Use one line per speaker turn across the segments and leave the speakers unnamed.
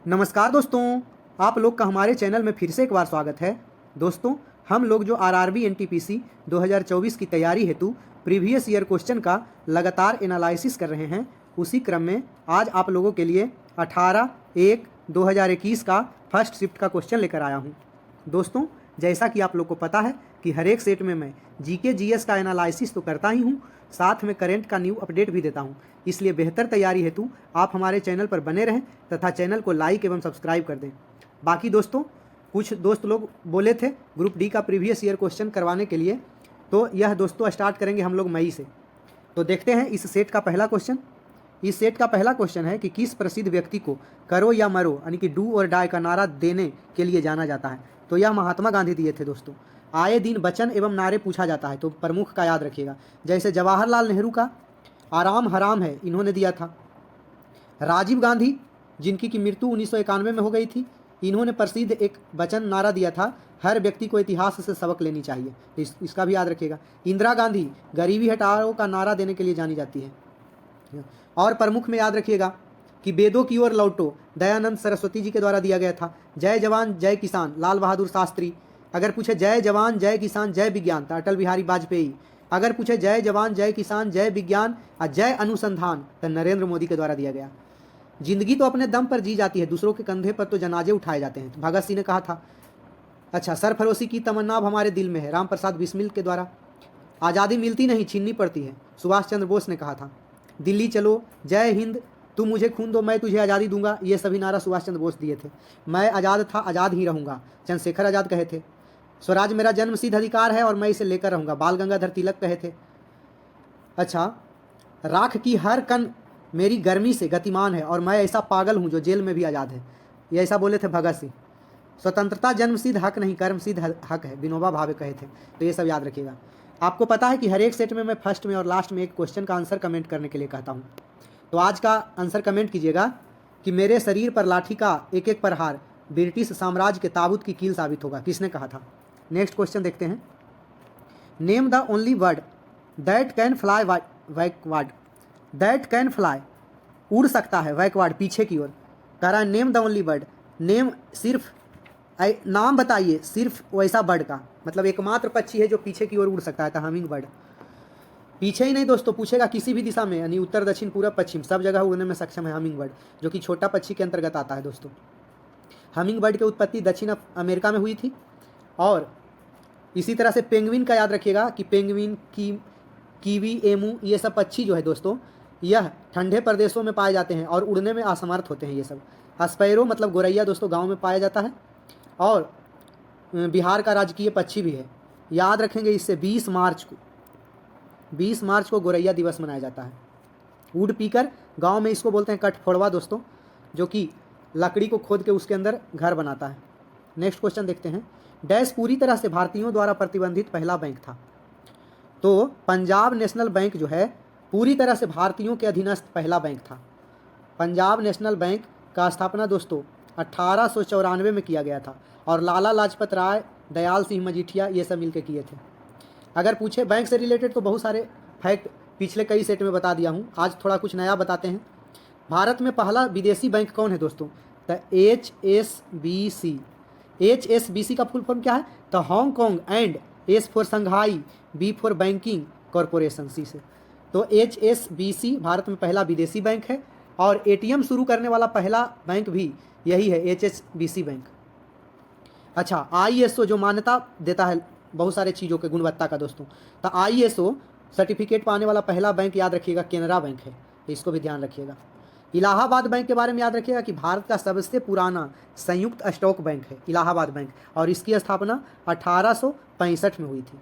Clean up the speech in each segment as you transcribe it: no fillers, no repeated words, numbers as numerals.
नमस्कार दोस्तों, आप लोग का हमारे चैनल में फिर से एक बार स्वागत है। दोस्तों, हम लोग जो आरआरबी एनटीपीसी 2024 की तैयारी हेतु प्रीवियस ईयर क्वेश्चन का लगातार एनालिसिस कर रहे हैं, उसी क्रम में आज आप लोगों के लिए 18/1/2021 का फर्स्ट शिफ्ट का क्वेश्चन लेकर आया हूं। दोस्तों, जैसा कि आप लोग को पता है कि हर एक सेट में मैं जीके जीएस का एनालिसिस तो करता ही हूँ, साथ में करंट का न्यू अपडेट भी देता हूँ। इसलिए बेहतर तैयारी हेतु आप हमारे चैनल पर बने रहें तथा चैनल को लाइक एवं सब्सक्राइब कर दें। बाकी दोस्तों, कुछ दोस्त लोग बोले थे ग्रुप डी का प्रीवियस ईयर क्वेश्चन करवाने के लिए, तो यह दोस्तों स्टार्ट करेंगे हम लोग मई से। तो देखते हैं इस सेट का पहला क्वेश्चन। इस सेट का पहला क्वेश्चन है कि किस प्रसिद्ध व्यक्ति को करो या मरो यानी कि डू और डाई का नारा देने के लिए जाना जाता है। तो यह महात्मा गांधी दिए थे दोस्तों। आए दिन वचन एवं नारे पूछा जाता है, तो प्रमुख का याद रखिएगा। जैसे जवाहरलाल नेहरू का आराम हराम है, इन्होंने दिया था। राजीव गांधी, जिनकी की मृत्यु 1991 में हो गई थी, इन्होंने प्रसिद्ध एक वचन नारा दिया था, हर व्यक्ति को इतिहास से सबक लेनी चाहिए। इसका भी याद रखिएगा। इंदिरा गांधी गरीबी हटाओ का नारा देने के लिए जानी जाती है। और प्रमुख में याद रखिएगा कि वेदों की ओर लौटो, दयानंद सरस्वती जी के द्वारा दिया गया था। जय जवान जय किसान, लाल बहादुर शास्त्री। अगर पूछे जय जवान जय किसान जय विज्ञान, तो अटल बिहारी वाजपेयी। अगर पूछे जय जवान जय किसान जय विज्ञान और जय अनुसंधान, तो नरेंद्र मोदी के द्वारा दिया गया। जिंदगी तो अपने दम पर जी जाती है, दूसरों के कंधे पर तो जनाजे उठाए जाते हैं, तो भगत सिंह ने कहा था। अच्छा, सरफरोशी की तमन्ना अब हमारे दिल में है, राम प्रसाद बिस्मिल के द्वारा। आज़ादी मिलती नहीं छीननी पड़ती है, सुभाष चंद्र बोस ने कहा था। दिल्ली चलो, जय हिंद, तुम मुझे खून दो मैं तुझे आज़ादी दूंगा, ये सभी नारा सुभाष चंद्र बोस दिए थे। मैं आज़ाद था आज़ाद ही रहूँगा, चंद्रशेखर आज़ाद कहे थे। स्वराज मेरा जन्मसिद्ध अधिकार है और मैं इसे लेकर रहूँगा, बाल गंगाधर तिलक कहे थे। अच्छा, राख की हर कण मेरी गर्मी से गतिमान है और मैं ऐसा पागल हूँ जो जेल में भी आज़ाद है, ये ऐसा बोले थे भगत सिंह। स्वतंत्रता जन्मसिद्ध हक नहीं कर्मसिद्ध हक है, विनोबा भावे कहे थे। तो ये सब याद रखिएगा। आपको पता है कि हर एक सेट में मैं फर्स्ट में और लास्ट में एक क्वेश्चन का आंसर कमेंट करने के लिए कहता हूँ। तो आज का आंसर कमेंट कीजिएगा कि मेरे शरीर पर लाठी का एक एक प्रहार ब्रिटिश साम्राज्य के ताबूत की कील साबित होगा, किसने कहा था। नेक्स्ट क्वेश्चन देखते हैं। Name the only word that can fly backward. That can fly, उड़ सकता है बैकवर्ड, पीछे की ओर। कह रहा है name the only word, name सिर्फ नाम बताइए सिर्फ वैसा बर्ड का, मतलब एकमात्र पक्षी है जो पीछे की ओर उड़ सकता है, हमिंग बर्ड। पीछे ही नहीं दोस्तों, पूछेगा किसी भी दिशा में, यानी उत्तर दक्षिण पूरब पश्चिम सब जगह उड़ने में सक्षम है हमिंग बर्ड, जो कि छोटा पक्षी के अंतर्गत आता है दोस्तों। हमिंग बर्ड की उत्पत्ति दक्षिण अमेरिका में हुई थी। और इसी तरह से पेंगुइन का याद रखिएगा कि पेंगुइन कीवी एमू ये सब पक्षी जो है दोस्तों, यह ठंडे प्रदेशों में पाए जाते हैं और उड़ने में असमर्थ होते हैं ये सब। स्पैरो मतलब गोरैया दोस्तों गांव में पाया जाता है और बिहार का राजकीय पक्षी भी है। याद रखेंगे इससे 20 मार्च को गोरैया दिवस मनाया जाता है। वुड पीकर गांव में इसको बोलते हैं कठफोड़वा दोस्तों, जो कि लकड़ी को खोद के उसके अंदर घर बनाता है। नेक्स्ट क्वेश्चन देखते हैं। डैश पूरी तरह से भारतीयों द्वारा प्रतिबंधित पहला बैंक था। तो पंजाब नेशनल बैंक जो है पूरी तरह से भारतीयों के अधीनस्थ पहला बैंक था। पंजाब नेशनल बैंक का स्थापना दोस्तों 1894 में किया गया था और लाला लाजपत राय, दयाल सिंह मजीठिया ये सब मिलकर किए थे। अगर पूछे बैंक से रिलेटेड तो बहुत सारे फैक्ट पिछले कई सेट में बता दिया हूँ, आज थोड़ा कुछ नया बताते हैं। भारत में पहला विदेशी बैंक कौन है दोस्तों, तो HSBC। HSBC का फुल फॉर्म क्या है, तो Hong Kong and S for Shanghai, B for banking corporation, C से। तो HSBC भारत में पहला विदेशी बैंक है और ATM शुरू करने वाला पहला बैंक भी यही है, HSBC बैंक। अच्छा, ISO जो मान्यता देता है बहुत सारे चीज़ों के गुणवत्ता का दोस्तों, तो ISO सर्टिफिकेट पाने वाला पहला बैंक याद रखिएगा केनरा बैंक है, तो इसको भी ध्यान रखिएगा। इलाहाबाद बैंक के बारे में याद रखिएगा कि भारत का सबसे पुराना संयुक्त स्टॉक बैंक है इलाहाबाद बैंक, और इसकी स्थापना 1865 में हुई थी।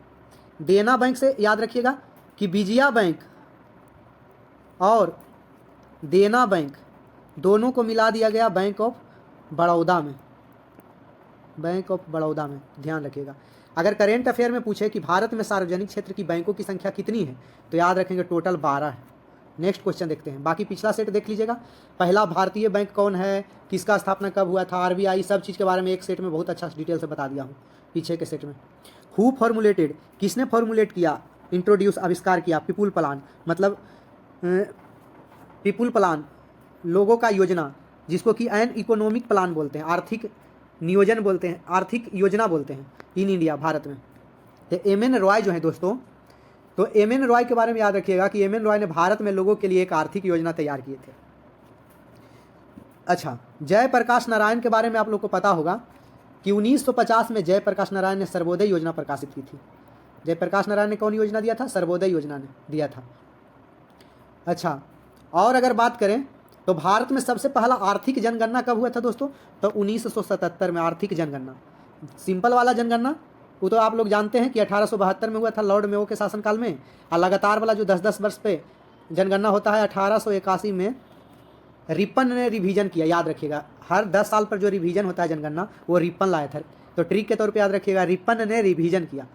देना बैंक से याद रखिएगा कि विजया बैंक और देना बैंक दोनों को मिला दिया गया बैंक ऑफ बड़ौदा में, बैंक ऑफ बड़ौदा में, ध्यान रखिएगा। अगर करेंट अफेयर में पूछे कि भारत में सार्वजनिक क्षेत्र की बैंकों की संख्या कितनी है, तो याद रखेंगे टोटल 12 है। नेक्स्ट क्वेश्चन देखते हैं। बाकी पिछला सेट देख लीजिएगा। पहला भारतीय बैंक कौन है, किसका स्थापना कब हुआ था, RBI, सब चीज़ के बारे में एक सेट में बहुत अच्छा डिटेल से बता दिया हूँ पीछे के सेट में। हु फॉर्मुलेटेड, किसने फॉर्मुलेट किया, इंट्रोड्यूस आविष्कार किया, पीपुल प्लान मतलब पीपुल प्लान लोगों का योजना, जिसको कि एन इकोनॉमिक प्लान बोलते हैं, आर्थिक नियोजन बोलते हैं, आर्थिक योजना बोलते हैं इन इंडिया, भारत में। तो एम एन रॉय जो है दोस्तों, तो एम एन रॉय के बारे में याद रखिएगा कि एम एन रॉय ने भारत में लोगों के लिए एक आर्थिक योजना तैयार किए थे। अच्छा, जयप्रकाश नारायण के बारे में आप लोग को पता होगा कि 1950 में जयप्रकाश नारायण ने सर्वोदय योजना प्रकाशित की थी। जयप्रकाश नारायण ने कौन योजना दिया था? सर्वोदय योजना ने दिया था। अच्छा, और अगर बात करें तो भारत में सबसे पहला आर्थिक जनगणना कब हुआ था दोस्तों? तो 1977 में आर्थिक जनगणना। सिंपल वाला जनगणना वो तो आप लोग जानते हैं कि 1872 में हुआ था लॉर्ड मेयो के शासनकाल में, और लगातार वाला जो 10-10 वर्ष पे जनगणना होता है 1881 में रिपन ने रिवीजन किया। याद रखिएगा, हर 10 साल पर जो रिवीजन होता है जनगणना वो रिपन लाया था। तो ट्रिक के तौर पे याद रखिएगा, रिपन ने रिवीजन किया।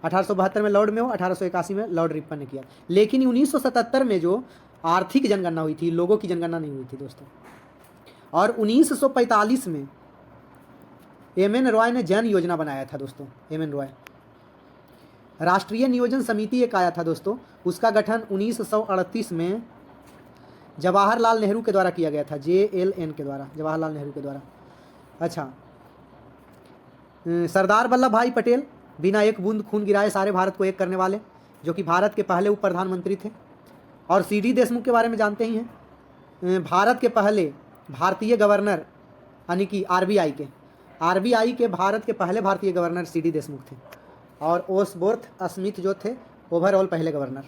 1872 में लॉर्ड मेयो, 1881 में लॉर्ड रिपन ने किया। लेकिन 1977 में जो आर्थिक जनगणना हुई थी, लोगों की जनगणना नहीं हुई थी दोस्तों। और 1945 में एम एन रॉय ने जन योजना बनाया था दोस्तों। एम एन रॉय, राष्ट्रीय नियोजन समिति एक आया था दोस्तों, उसका गठन 1938 में जवाहरलाल नेहरू के द्वारा किया गया था, JLN के द्वारा, जवाहरलाल नेहरू के द्वारा। अच्छा, सरदार वल्लभ भाई पटेल, बिना एक बूंद खून गिराए सारे भारत को एक करने वाले, जो कि भारत के पहले उप प्रधानमंत्री थे। और CD देशमुख के बारे में जानते ही हैं, भारत के पहले भारतीय गवर्नर, यानी कि RBI के भारत के पहले भारतीय गवर्नर CD देशमुख थे। और ओसबोर्थ स्मिथ जो थे ओवरऑल पहले गवर्नर।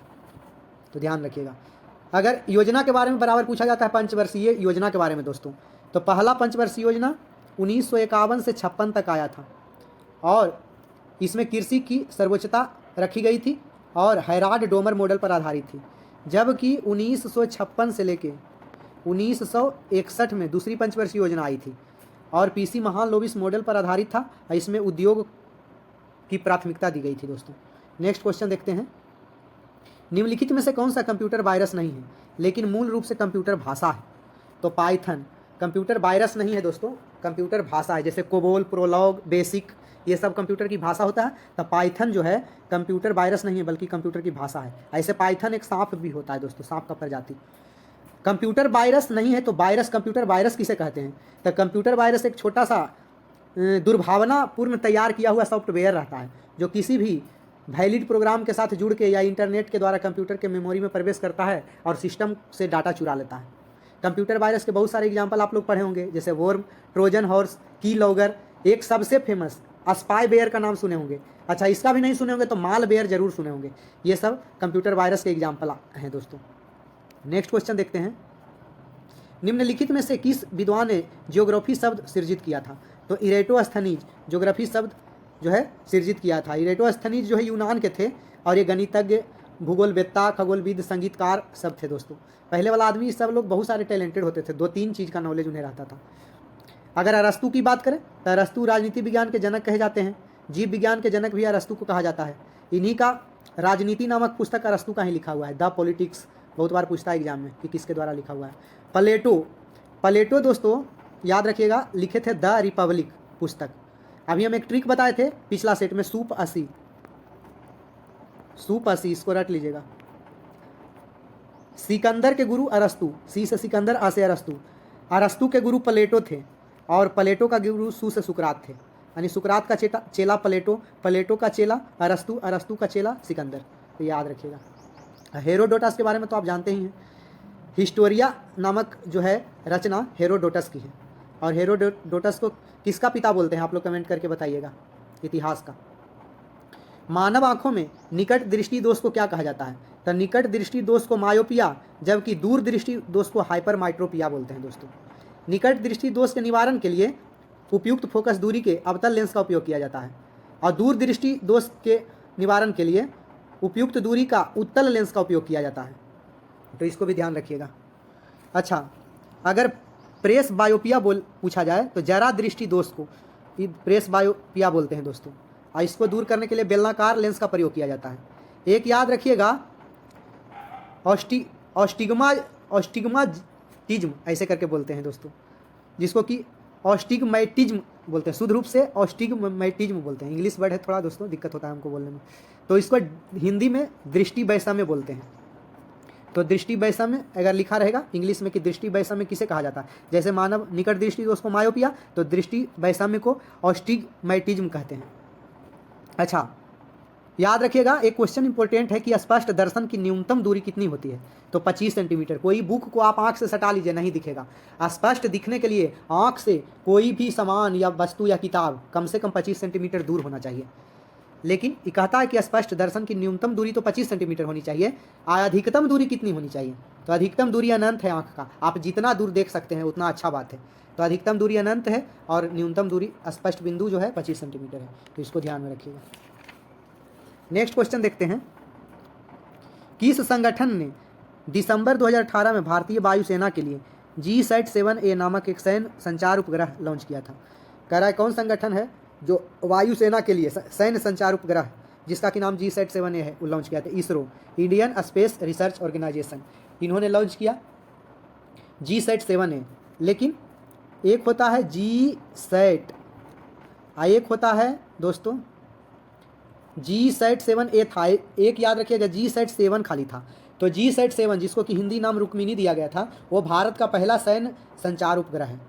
तो ध्यान रखिएगा। अगर योजना के बारे में बराबर पूछा जाता है पंचवर्षीय योजना के बारे में दोस्तों, तो पहला पंचवर्षीय योजना 1951 से 56 तक आया था, और इसमें कृषि की सर्वोच्चता रखी गई थी और हैराड डोमर मॉडल पर आधारित थी। जबकि 1956 से लेके 1961 में दूसरी पंचवर्षीय योजना आई थी और PC महालनोबिस मॉडल पर आधारित था। इसमें उद्योग की प्राथमिकता दी गई थी दोस्तों। नेक्स्ट क्वेश्चन देखते हैं, निम्नलिखित में से कौन सा कंप्यूटर वायरस नहीं है लेकिन मूल रूप से कंप्यूटर भाषा है? तो पाइथन कंप्यूटर वायरस नहीं है दोस्तों, कंप्यूटर भाषा है। जैसे कोबोल, प्रोलॉग, बेसिक, ये सब कंप्यूटर की भाषा होता है। तो पाइथन जो है कंप्यूटर वायरस नहीं है बल्कि कंप्यूटर की भाषा है। ऐसे पाइथन एक सांप भी होता है दोस्तों, सांप का प्रजाति। कंप्यूटर वायरस नहीं है तो वायरस, कंप्यूटर वायरस किसे कहते हैं? तो कंप्यूटर वायरस एक छोटा सा दुर्भावनापूर्ण तैयार किया हुआ सॉफ्टवेयर रहता है जो किसी भी वैलिड प्रोग्राम के साथ जुड़ के या इंटरनेट के द्वारा कंप्यूटर के मेमोरी में प्रवेश करता है और सिस्टम से डाटा चुरा लेता है। कंप्यूटर वायरस के बहुत सारे एग्जाम्पल आप लोग पढ़े होंगे, जैसे वॉर्म, ट्रोजन हॉर्स, की लॉगर, एक सबसे फेमस स्पाई बेयर का नाम सुने होंगे। अच्छा, इसका भी नहीं सुने होंगे तो माल बेयर जरूर सुने होंगे। ये सब कंप्यूटर वायरस के एग्जाम्पल हैं दोस्तों। नेक्स्ट क्वेश्चन देखते हैं, निम्नलिखित में से किस विद्वान ने ज्योग्राफी शब्द सृजित किया था? तो इरेटोस्थनीज ज्योग्राफी शब्द जो है सृजित किया था। इरेटोस्थनीज जो है यूनान के थे और ये गणितज्ञ, भूगोलवेत्ता, खगोलविद, संगीतकार सब थे दोस्तों। पहले वाला आदमी सब लोग बहुत सारे टैलेंटेड होते थे, 2-3 चीज़ का नॉलेज उन्हें रहता था। अगर अरस्तु की बात करें तो अरस्तु राजनीति विज्ञान के जनक कहे जाते हैं। जीव विज्ञान के जनक भी अरस्तु को कहा जाता है। इन्हीं का राजनीति नामक पुस्तक अरस्तु का ही लिखा हुआ है। द पॉलिटिक्स बहुत बार पूछता है एग्जाम में कि किसके द्वारा लिखा हुआ है। प्लेटो दोस्तों याद रखिएगा, लिखे थे द रिपब्लिक पुस्तक। अभी हम एक ट्रिक बताए थे पिछला सेट में, सूप 80, इसको रट लीजिएगा। सिकंदर के गुरु अरस्तु, सी से सिकंदर, आ से अरस्तु। अरस्तु के गुरु प्लेटो थे और प्लेटो का गुरु सु से सुकरात थे, यानी सुकरात का चेला प्लेटो, प्लेटो का चेला अरस्तु, अरस्तु का चेला सिकंदर। तो याद रखिएगा। हेरोडोटस के बारे में तो आप जानते ही हैं। हिस्टोरिया नामक जो है रचना हेरोडोटस की है। और हेरोडोटस को किसका पिता बोलते हैं आप लोग कमेंट करके बताइएगा, इतिहास का। मानव आंखों में निकट दृष्टि दोष को क्या कहा जाता है? तो निकट दृष्टि दोष को मायोपिया, जबकि दूर दृष्टि दोष को हाइपरमाइट्रोपिया बोलते हैं दोस्तों। निकट दृष्टि दोष के निवारण के लिए उपयुक्त फोकस दूरी के अवतल लेंस का उपयोग किया जाता है और दूर दृष्टि दोष के निवारण के लिए उपयुक्त दूरी का उत्तल लेंस का उपयोग किया जाता है। तो इसको भी ध्यान रखिएगा। अच्छा, अगर प्रेस बायोपिया पूछा जाए तो जरा दृष्टि दोष को प्रेस बायोपिया बोलते हैं दोस्तों, और इसको दूर करने के लिए बेलनाकार लेंस का प्रयोग किया जाता है। एक याद रखिएगा, ऑस्टिग्माटिज्म ऐसे करके बोलते हैं दोस्तों, जिसको कि ऑस्टिग्मेटिज्म बोलते हैं। शुद्ध रूप से ऑस्टिग्मेटिज्म बोलते हैं। इंग्लिश वर्ड है थोड़ा दोस्तों, दिक्कत होता है हमको बोलने में। तो इसको हिंदी में दृष्टि वैषम्य बोलते हैं। तो दृष्टि वैषम्य अगर लिखा रहेगा इंग्लिश में कि दृष्टि वैषम्य किसे कहा जाता है, जैसे मानव निकट दृष्टि तो उसको मायोपिया, तो दृष्टि वैषम्य को ऑस्टिग्मैटिज्म कहते हैं। अच्छा, याद रखिएगा एक क्वेश्चन इंपॉर्टेंट है कि स्पष्ट दर्शन की न्यूनतम दूरी कितनी होती है, तो 25 सेंटीमीटर। कोई बुक को आप आंख से सटा लीजिए, नहीं दिखेगा। स्पष्ट दिखने के लिए आंख से कोई भी सामान या वस्तु या किताब कम से कम 25 सेंटीमीटर दूर होना चाहिए। लेकिन ये कहता है कि स्पष्ट दर्शन की न्यूनतम दूरी तो 25 सेंटीमीटर होनी चाहिए, अधिकतम दूरी कितनी होनी चाहिए, तो अधिकतम दूरी अनंत है आंख का, आप जितना दूर देख सकते हैं उतना अच्छा बात है। तो अधिकतम दूरी अनंत है और न्यूनतम दूरी स्पष्ट बिंदु जो है 25 सेंटीमीटर है, तो इसको ध्यान में रखिएगा। नेक्स्ट क्वेश्चन देखते हैं, किस संगठन ने दिसंबर 2018 में भारतीय वायुसेना के लिए GSAT-7A नामक एक सैन्य संचार उपग्रह लॉन्च किया था। कह रहा है कौन संगठन है जो वायुसेना के लिए सैन्य संचार उपग्रह जिसका कि नाम GSAT-7A है वो लॉन्च किया था। ISRO, Indian space research organisation, इन्होंने लॉन्च किया GSAT-7A। लेकिन एक होता है GSAT, एक होता है दोस्तों GSAT-7A था, एक याद रखिएगा GSAT-7 खाली था। तो GSAT-7 जिसको कि हिंदी नाम रुक्मिणी दिया गया था, वो भारत का पहला सैन्य संचार उपग्रह है,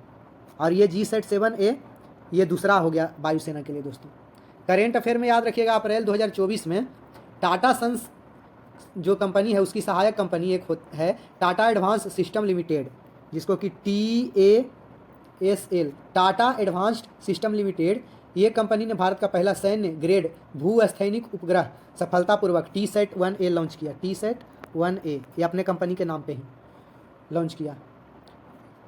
और ये GSAT-7A ये दूसरा हो गया वायुसेना के लिए। दोस्तों करेंट अफेयर में याद रखिएगा अप्रैल 2024 में टाटा सन्स जो कंपनी है उसकी सहायक कंपनी एक है टाटा एडवांस सिस्टम लिमिटेड, जिसको कि TASL Tata advanced system limited, ये कंपनी ने भारत का पहला सैन्य ग्रेड भूस्थैनिक उपग्रह सफलतापूर्वक TSAT-1A लॉन्च किया। TSAT-1A ये अपने कंपनी के नाम पे ही लॉन्च किया।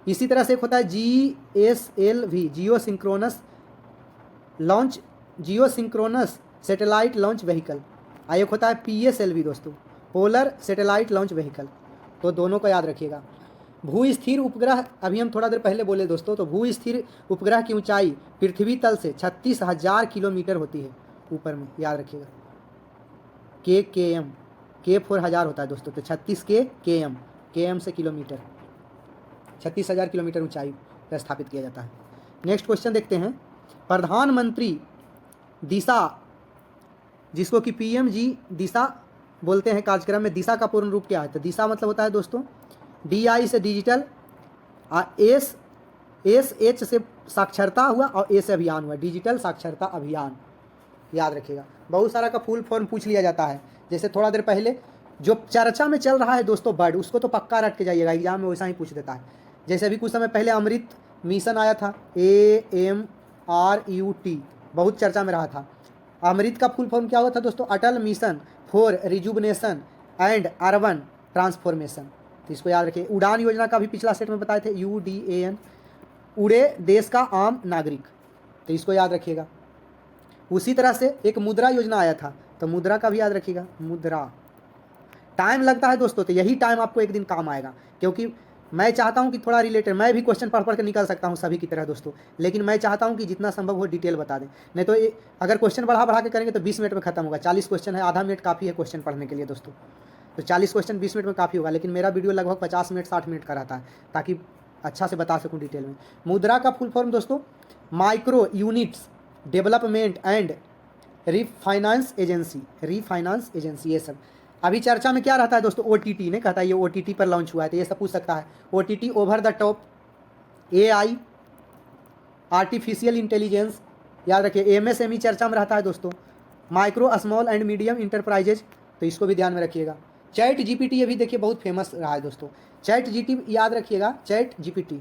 इसी तरह से एक होता है GSLV जियो सिंक्रोनस सैटेलाइट लॉन्च व्हीकल, एक होता है PSLV दोस्तों पोलर सैटेलाइट लॉन्च व्हीकल। तो दोनों को याद रखिएगा। भू स्थिर उपग्रह अभी हम थोड़ा देर पहले बोले दोस्तों, तो भू स्थिर उपग्रह की ऊंचाई पृथ्वी तल से 36,000 किलोमीटर होती है ऊपर में, याद रखिएगा। K 4000 होता है दोस्तों, तो 36 km से किलोमीटर, 36,000 किलोमीटर ऊंचाई पर स्थापित किया जाता है। नेक्स्ट क्वेश्चन देखते हैं, प्रधानमंत्री दिशा जिसको कि PMG दिशा बोलते हैं कार्यक्रम में, दिशा का पूर्ण रूप क्या है, तो दिशा मतलब होता है दोस्तों DI से डिजिटल, SH से साक्षरता हुआ और A से अभियान हुआ, डिजिटल साक्षरता अभियान, याद रखिएगा। बहुत सारा का फुल फॉर्म पूछ लिया जाता है, जैसे थोड़ा देर पहले जो चर्चा में चल रहा है दोस्तों वर्ड, उसको तो पक्का रट के जाइएगा, एग्जाम में वैसा ही पूछ देता है। जैसे अभी कुछ समय पहले अमृत मिशन आया था, AMRUT, बहुत चर्चा में रहा था। अमृत का फुल फॉर्म क्या हुआ था दोस्तों, Atal mission for rejuvenation and urban transformation, तो इसको याद रखिए। उड़ान योजना का भी पिछला सेट में बताए थे, UDAN, उड़े देश का आम नागरिक, तो इसको याद रखिएगा। उसी तरह से एक मुद्रा योजना आया था, तो मुद्रा का भी याद रखिएगा। मुद्रा टाइम लगता है दोस्तों, तो यही टाइम आपको एक दिन काम आएगा, क्योंकि मैं चाहता हूं कि थोड़ा रिलेटेड, मैं भी क्वेश्चन पढ़ के निकल सकता हूं सभी की तरह दोस्तों, लेकिन मैं चाहता हूं कि जितना संभव हो डिटेल बता दें। नहीं तो अगर क्वेश्चन बढ़ा के करेंगे तो 20 मिनट में खत्म होगा। 40 क्वेश्चन है, आधा मिनट काफ़ी है क्वेश्चन पढ़ने के लिए दोस्तों, तो 40 क्वेश्चन 20 मिनट में काफ़ी होगा, लेकिन मेरा वीडियो लगभग 50 मिनट 60 मिनट का रहता है, ताकि अच्छा से बता सकूँ डिटेल में। मुद्रा का फुल फॉर्म दोस्तों micro units development and refinance agency, ये सब अभी चर्चा में क्या रहता है दोस्तों, OTT ने कहता है ये OTT पर लॉन्च हुआ है, तो ये सब पूछ सकता है। OTT over the top AI artificial intelligence, याद रखिए। MSME चर्चा में रहता है दोस्तों, micro small and medium enterprises, तो इसको भी ध्यान में रखिएगा। चैट GPT ये भी देखिए बहुत फेमस रहा है दोस्तों, चैट GPT याद रखिएगा। चैट GPT,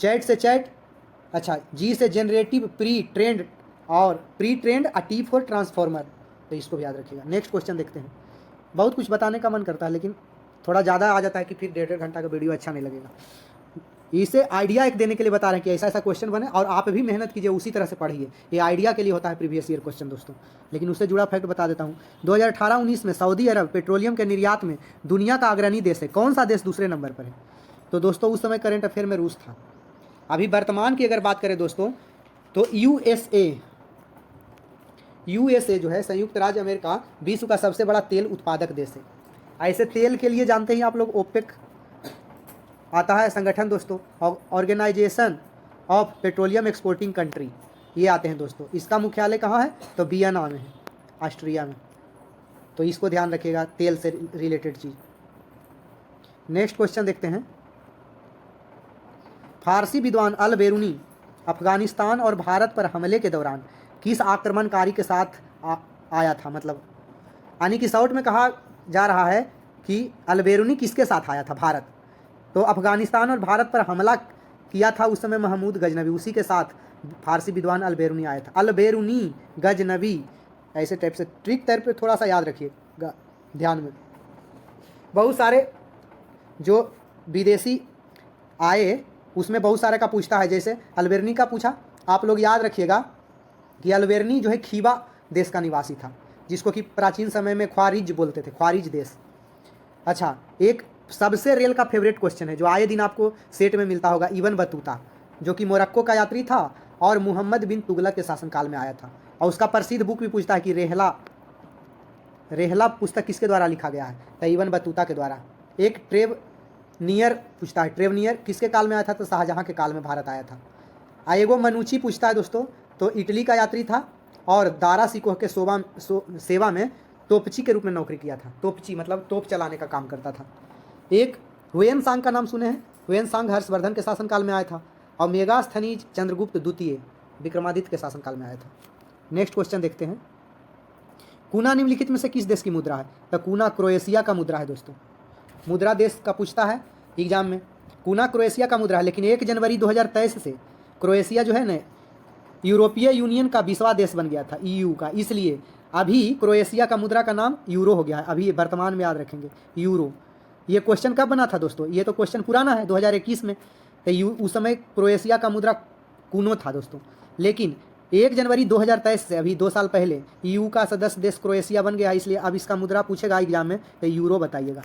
चैट से चैट, अच्छा G से जनरेटिव प्री ट्रेंड, और pre trend T for transformer, तो इसको भी याद रखिएगा। नेक्स्ट क्वेश्चन देखते हैं। बहुत कुछ बताने का मन करता है, लेकिन थोड़ा ज़्यादा आ जाता है कि फिर 1.5 घंटा का वीडियो अच्छा नहीं लगेगा। इसे आइडिया एक देने के लिए बता रहे हैं कि ऐसा ऐसा क्वेश्चन बने, और आप भी मेहनत कीजिए, उसी तरह से पढ़िए। ये आइडिया के लिए होता है प्रीवियस ईयर क्वेश्चन दोस्तों, लेकिन उससे जुड़ा फैक्ट बता देता हूँ। 2018-19 में सऊदी अरब पेट्रोलियम के निर्यात में दुनिया का अग्रणी देश है। कौन सा देश दूसरे नंबर पर है, तो दोस्तों उस समय करेंट अफेयर में रूस था। अभी वर्तमान की अगर बात करें दोस्तों, तो USA जो है संयुक्त राज्य अमेरिका विश्व का सबसे बड़ा तेल उत्पादक देश है। ऐसे तेल के लिए जानते हैं आप लोग OPEC आता है संगठन दोस्तों, organisation of petroleum exporting country, ये आते हैं दोस्तों। इसका मुख्यालय कहाँ है, तो वियना में है, ऑस्ट्रिया में। तो इसको ध्यान रखिएगा, तेल से रिलेटेड चीज़। नेक्स्ट क्वेश्चन देखते हैं। फारसी विद्वान अल बेरूनी अफगानिस्तान और भारत पर हमले के दौरान किस आक्रमणकारी के साथ आया था? मतलब यानी कि शॉर्ट में कहा जा रहा है कि अल बेरूनी किसके साथ आया था? भारत। तो अफगानिस्तान और भारत पर हमला किया था उस समय महमूद गजनवी, उसी के साथ फारसी विद्वान अल बेरूनी आया था। अल बेरूनी गजनवी, ऐसे टाइप से ट्रिक टाइप पे थोड़ा सा याद रखिएगा ध्यान में। बहुत सारे जो विदेशी आए उसमें बहुत सारे का पूछता है, जैसे अलबेरनी का पूछा। आप लोग याद रखिएगा कि अलबेरनी जो है खीवा देश का निवासी था, जिसको कि प्राचीन समय में ख्वारिज बोलते थे, ख्वारिज देश। अच्छा, एक सबसे रेल का फेवरेट क्वेश्चन है जो आए दिन आपको सेट में मिलता होगा, इब्न बतूता, जो कि मोरक्को का यात्री था और मुहम्मद बिन तुगलक के शासनकाल में आया था। और उसका प्रसिद्ध बुक भी पूछता है कि रेहला पुस्तक किसके द्वारा लिखा गया है? तो इब्न बतूता के द्वारा। एक ट्रेवनियर पूछता है, ट्रेवनियर किसके काल में आया था? तो शाहजहां के काल में भारत आया था। आएगो मनुची पूछता है दोस्तों, तो इटली का यात्री था और दारा सिकोह के सेवा में तोपची के रूप में नौकरी किया था। तोपची मतलब तोप चलाने का काम करता था। एक हुएन सांग का नाम सुने हैं? हुएन सांग हर्षवर्धन के शासनकाल में आया था। और मेगास्थनीज चंद्रगुप्त द्वितीय विक्रमादित्य के शासनकाल में आया था। नेक्स्ट क्वेश्चन देखते हैं। कूना निम्नलिखित में से किस देश की मुद्रा है? तो कूना क्रोएशिया का मुद्रा है दोस्तों। मुद्रा देश का पूछता है एग्जाम में। कूना क्रोएशिया का मुद्रा है, लेकिन 1 जनवरी 2023 से क्रोएशिया जो है ना यूरोपीय यूनियन का 20वां देश बन गया था, EU का। इसलिए अभी क्रोएशिया का मुद्रा का नाम यूरो हो गया है। अभी वर्तमान में याद रखेंगे यूरो। ये क्वेश्चन कब बना था दोस्तों? ये तो क्वेश्चन पुराना है, 2021 में। तो उस समय क्रोएशिया का मुद्रा कूनो था दोस्तों, लेकिन 1 जनवरी 2023 से अभी 2 साल पहले EU का सदस्य देश क्रोएशिया बन गया। इसलिए अब इसका मुद्रा पूछेगा एग्जाम में तो यूरो बताइएगा।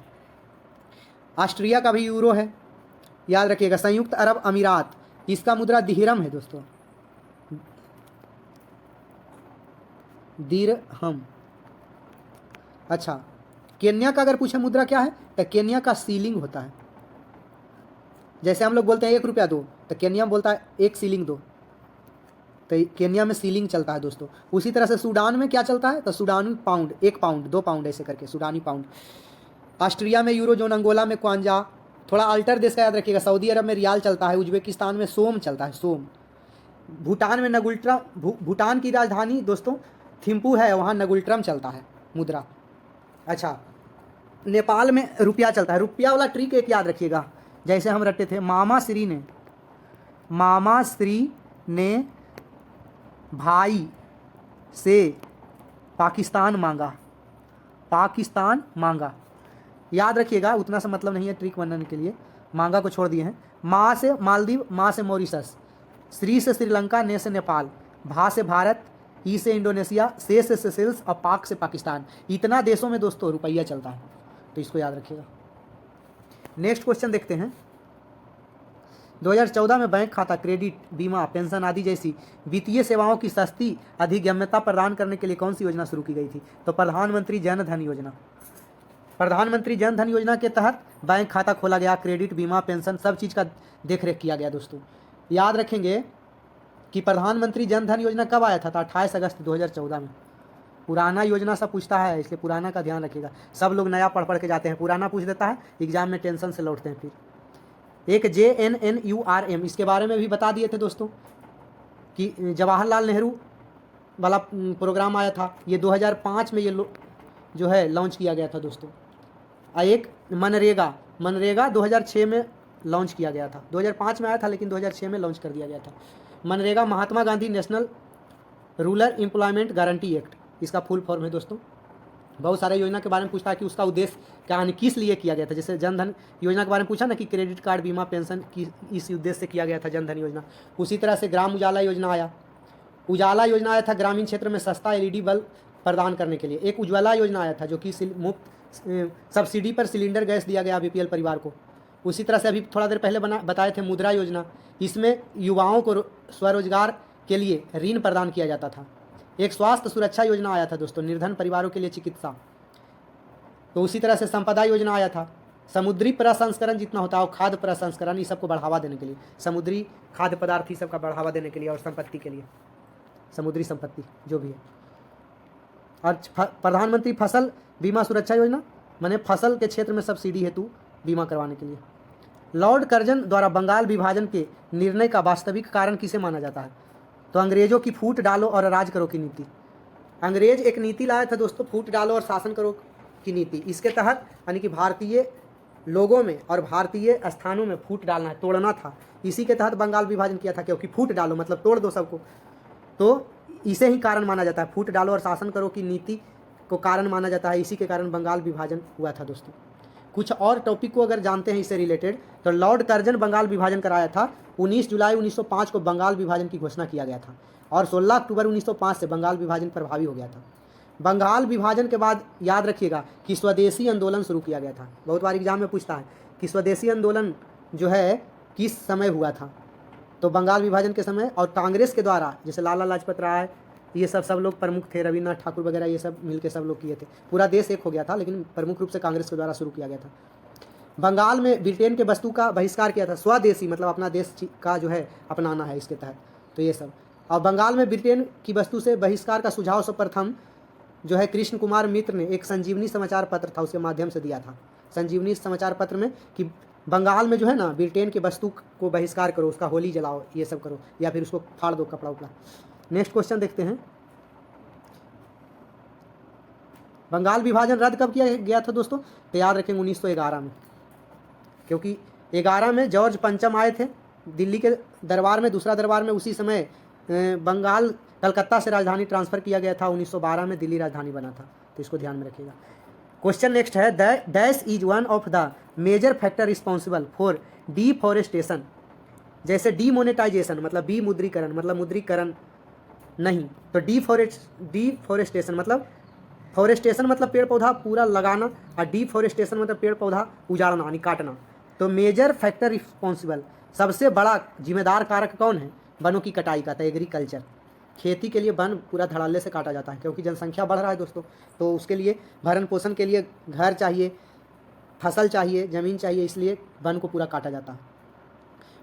ऑस्ट्रिया का भी यूरो है, याद रखिएगा। संयुक्त अरब अमीरात, इसका मुद्रा दिरहम है दोस्तों, दिरहम। अच्छा, केन्या का अगर पूछे मुद्रा क्या है तो केन्या का सीलिंग होता है। जैसे हम लोग बोलते हैं 1 रुपया दो, तो केन्या बोलता है 1 सीलिंग दो। तो केन्या में सीलिंग चलता है दोस्तों। उसी तरह से सूडान में क्या चलता है? तो सूडानी पाउंड, 1 पाउंड, 2 पाउंड, ऐसे करके सूडानी पाउंड। ऑस्ट्रिया में यूरो, जोन, अंगोला में क्वांजा। थोड़ा अल्टर देश का याद रखिएगा। सऊदी अरब में रियाल चलता है। उज्बेकिस्तान में सोम चलता है, सोम। भूटान में नगुल्ट्रा, भूटान की राजधानी दोस्तों थिम्पू है, वहाँ नगुल्ट्रम चलता है मुद्रा। अच्छा, नेपाल में रुपया चलता है। रुपया वाला ट्रिक एक याद रखिएगा, जैसे हम रटते थे। मामा श्री ने भाई से पाकिस्तान मांगा। याद रखिएगा, उतना सा मतलब नहीं है ट्रिक बनाने के लिए, मांगा को छोड़ दिए हैं। माँ से मालदीव, माँ से मॉरिशस, श्री से श्रीलंका, ने से नेपाल, भा से भारत, ई से इंडोनेशिया, से सेशेल्स और पाक से पाकिस्तान। इतना देशों में दोस्तों रुपया चलता है, तो इसको याद रखिएगा। नेक्स्ट क्वेश्चन देखते हैं। 2014 में बैंक खाता, क्रेडिट, बीमा, पेंशन आदि जैसी वित्तीय सेवाओं की सस्ती अधिगम्यता प्रदान करने के लिए कौन सी योजना शुरू की गई थी? तो प्रधानमंत्री जन धन योजना। प्रधानमंत्री जन धन योजना के तहत बैंक खाता खोला गया, क्रेडिट, बीमा, पेंशन सब चीज़ का देखरेख किया गया दोस्तों। याद रखेंगे कि प्रधानमंत्री जन धन योजना कब आया था? तो 28 अगस्त 2014 में। पुराना योजना सब पूछता है, इसलिए पुराना का ध्यान रखिएगा। सब लोग नया पढ़ के जाते हैं, पुराना पूछ देता है, एग्जाम में टेंशन से लौटते हैं फिर। एक JNNURM, इसके बारे में भी बता दिए थे दोस्तों कि जवाहरलाल नेहरू वाला प्रोग्राम आया था। ये 2005 में ये जो है लॉन्च किया गया था दोस्तों। एक मनरेगा 2006 में लॉन्च किया गया था। 2005 में आया था, लेकिन 2006 में लॉन्च कर दिया गया था। MNREGA Mahatma Gandhi national rural employment guarantee act, इसका फुल फॉर्म है दोस्तों। बहुत सारे योजना के बारे में पूछता है कि उसका उद्देश्य क्या है, किस लिए किया गया था। जैसे जनधन योजना के बारे में पूछा ना कि क्रेडिट कार्ड, बीमा, पेंशन की इस उद्देश्य से किया गया था जनधन योजना। उसी तरह से ग्राम उजाला योजना आया। उजाला योजना आया था ग्रामीण क्षेत्र में सस्ता LED बल्ब प्रदान करने के लिए। एक उज्ज्वला योजना आया था जो कि मुफ्त सब्सिडी पर सिलेंडर गैस दिया गया BPL परिवार को। उसी तरह से अभी थोड़ा देर पहले बताए थे मुद्रा योजना, इसमें युवाओं को स्वरोजगार के लिए ऋण प्रदान किया जाता था। एक स्वास्थ्य सुरक्षा योजना आया था दोस्तों, निर्धन परिवारों के लिए चिकित्सा। तो उसी तरह से संपदा योजना आया था, समुद्री प्रसंस्करण जितना होता है, खाद्य प्रसंस्करण, इस सबको बढ़ावा देने के लिए, समुद्री खाद्य पदार्थ ही सबका बढ़ावा देने के लिए, और संपत्ति के लिए, समुद्री संपत्ति जो भी है। और प्रधानमंत्री फसल बीमा सुरक्षा योजना माने फसल के क्षेत्र में सब्सिडी हेतु बीमा करवाने के लिए। लॉर्ड कर्जन द्वारा बंगाल विभाजन के निर्णय का वास्तविक कारण किसे माना जाता है? तो अंग्रेजों की फूट डालो और राज करो की नीति। अंग्रेज एक नीति लाया था दोस्तों, फूट डालो और शासन करो की नीति। इसके तहत यानी कि भारतीय लोगों में और भारतीय स्थानों में फूट डालना है, तोड़ना था। इसी के तहत बंगाल विभाजन किया था, क्योंकि फूट डालो मतलब तोड़ दो सबको। तो इसे ही कारण माना जाता है, फूट डालो और शासन करो की नीति को कारण माना जाता है। इसी के कारण बंगाल विभाजन हुआ था दोस्तों। कुछ और टॉपिक को अगर जानते हैं इससे रिलेटेड, तो लॉर्ड कर्जन बंगाल विभाजन कराया था। 19 जुलाई 1905 को बंगाल विभाजन की घोषणा किया गया था और 16 अक्टूबर 1905 से बंगाल विभाजन प्रभावी हो गया था। बंगाल विभाजन के बाद याद रखिएगा कि स्वदेशी आंदोलन शुरू किया गया था। बहुत बार एग्जाम में पूछता है कि स्वदेशी आंदोलन जो है किस समय हुआ था, तो बंगाल विभाजन के समय। और कांग्रेस के द्वारा जैसे लाला लाजपत राय ये सब लोग प्रमुख थे, रविन्द्रनाथ ठाकुर वगैरह ये सब मिलकर सब लोग किए थे। पूरा देश एक हो गया था, लेकिन प्रमुख रूप से कांग्रेस के द्वारा शुरू किया गया था। बंगाल में ब्रिटेन के वस्तु का बहिष्कार किया था। स्वदेशी मतलब अपना देश का जो है अपनाना है इसके तहत, तो ये सब। और बंगाल में ब्रिटेन की वस्तु से बहिष्कार का सुझाव सर्वप्रथम जो है कृष्ण कुमार मित्र ने एक संजीवनी समाचार पत्र था उसके माध्यम से दिया था। संजीवनी समाचार पत्र में कि बंगाल में जो है ना ब्रिटेन की वस्तु को बहिष्कार करो, उसका होली जलाओ, ये सब करो, या फिर उसको फाड़ दो कपड़ा उपड़ा। नेक्स्ट क्वेश्चन देखते हैं। बंगाल विभाजन रद्द कब किया गया था दोस्तों? तो याद रखेंगे 1911 में, क्योंकि 11 में जॉर्ज पंचम आए थे दिल्ली के दरबार में, दूसरा दरबार में। उसी समय बंगाल कलकत्ता से राजधानी ट्रांसफ़र किया गया था। 1912 में दिल्ली राजधानी बना था, तो इसको ध्यान में रखिएगा। क्वेश्चन नेक्स्ट है, dash is one of the major factor responsible for deforestation. जैसे डीमोनेटाइजेशन मतलब विमुद्रीकरण मतलब मुद्रीकरण नहीं, तो डिफॉरेस्टेशन मतलब फॉरेस्टेशन मतलब पेड़ पौधा पूरा लगाना, और डिफॉरेस्टेशन मतलब पेड़ पौधा उजाड़ना यानी काटना। तो मेजर फैक्टर रिस्पॉन्सिबल सबसे बड़ा जिम्मेदार कारक कौन है? वनों की कटाई का। तो एग्रीकल्चर, खेती के लिए वन पूरा धड़ल्ले से काटा जाता है, क्योंकि जनसंख्या बढ़ रहा है दोस्तों। तो उसके लिए भरण पोषण के लिए घर चाहिए, फसल चाहिए, ज़मीन चाहिए, इसलिए वन को पूरा काटा जाता है।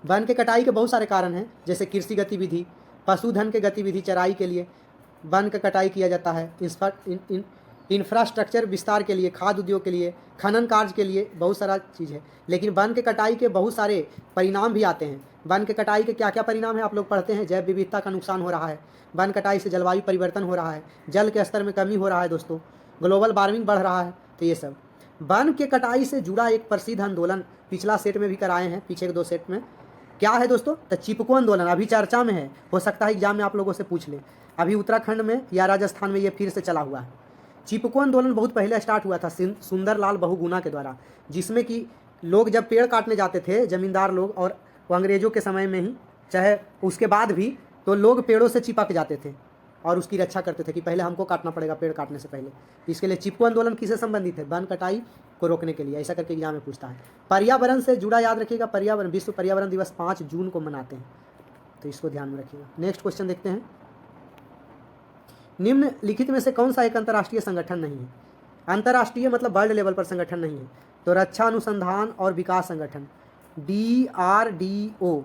वन के कटाई के बहुत सारे कारण हैं, जैसे कृषि गतिविधि, पशुधन के गतिविधि, चराई के लिए वन का कटाई किया जाता है। इंफ्रास्ट्रक्चर विस्तार के लिए, खाद्य उद्योग के लिए, खनन कार्य के लिए, बहुत सारा चीज़ है। लेकिन वन के कटाई के बहुत सारे परिणाम भी आते हैं। वन के कटाई के क्या क्या परिणाम है आप लोग पढ़ते हैं? जैव विविधता का नुकसान हो रहा है, वन कटाई से जलवायु परिवर्तन हो रहा है, जल के स्तर में कमी हो रहा है दोस्तों, ग्लोबल वार्मिंग बढ़ रहा है। तो ये सब वन के कटाई से जुड़ा एक प्रसिद्ध आंदोलन पिछला सेट में भी कराए हैं, पीछे के 2 सेट में। क्या है दोस्तों? तो चिपको आंदोलन अभी चर्चा में है, हो सकता है एग्जाम में आप लोगों से पूछ ले। अभी उत्तराखंड में या राजस्थान में ये फिर से चला हुआ है। चिपको आंदोलन बहुत पहले स्टार्ट हुआ था सुंदरलाल बहुगुणा के द्वारा, जिसमें कि लोग जब पेड़ काटने जाते थे, जमींदार लोग, और वो अंग्रेज़ों के समय में ही चाहे उसके बाद भी, तो लोग पेड़ों से चिपक जाते थे और उसकी रक्षा करते थे कि पहले हमको काटना पड़ेगा पेड़ काटने से पहले। इसके लिए चिपको आंदोलन किससे संबंधित है? वन कटाई को रोकने के लिए, ऐसा करके एग्जाम में पूछता है। पर्यावरण से जुड़ा याद रखिएगा, पर्यावरण, विश्व पर्यावरण दिवस 5 जून को मनाते हैं, तो इसको ध्यान में रखिएगा। नेक्स्ट क्वेश्चन देखते हैं। निम्नलिखित में से कौन सा एक अंतर्राष्ट्रीय संगठन नहीं है? अंतर्राष्ट्रीय मतलब वर्ल्ड लेवल पर संगठन नहीं है, तो रक्षा अनुसंधान और विकास संगठन DRDO,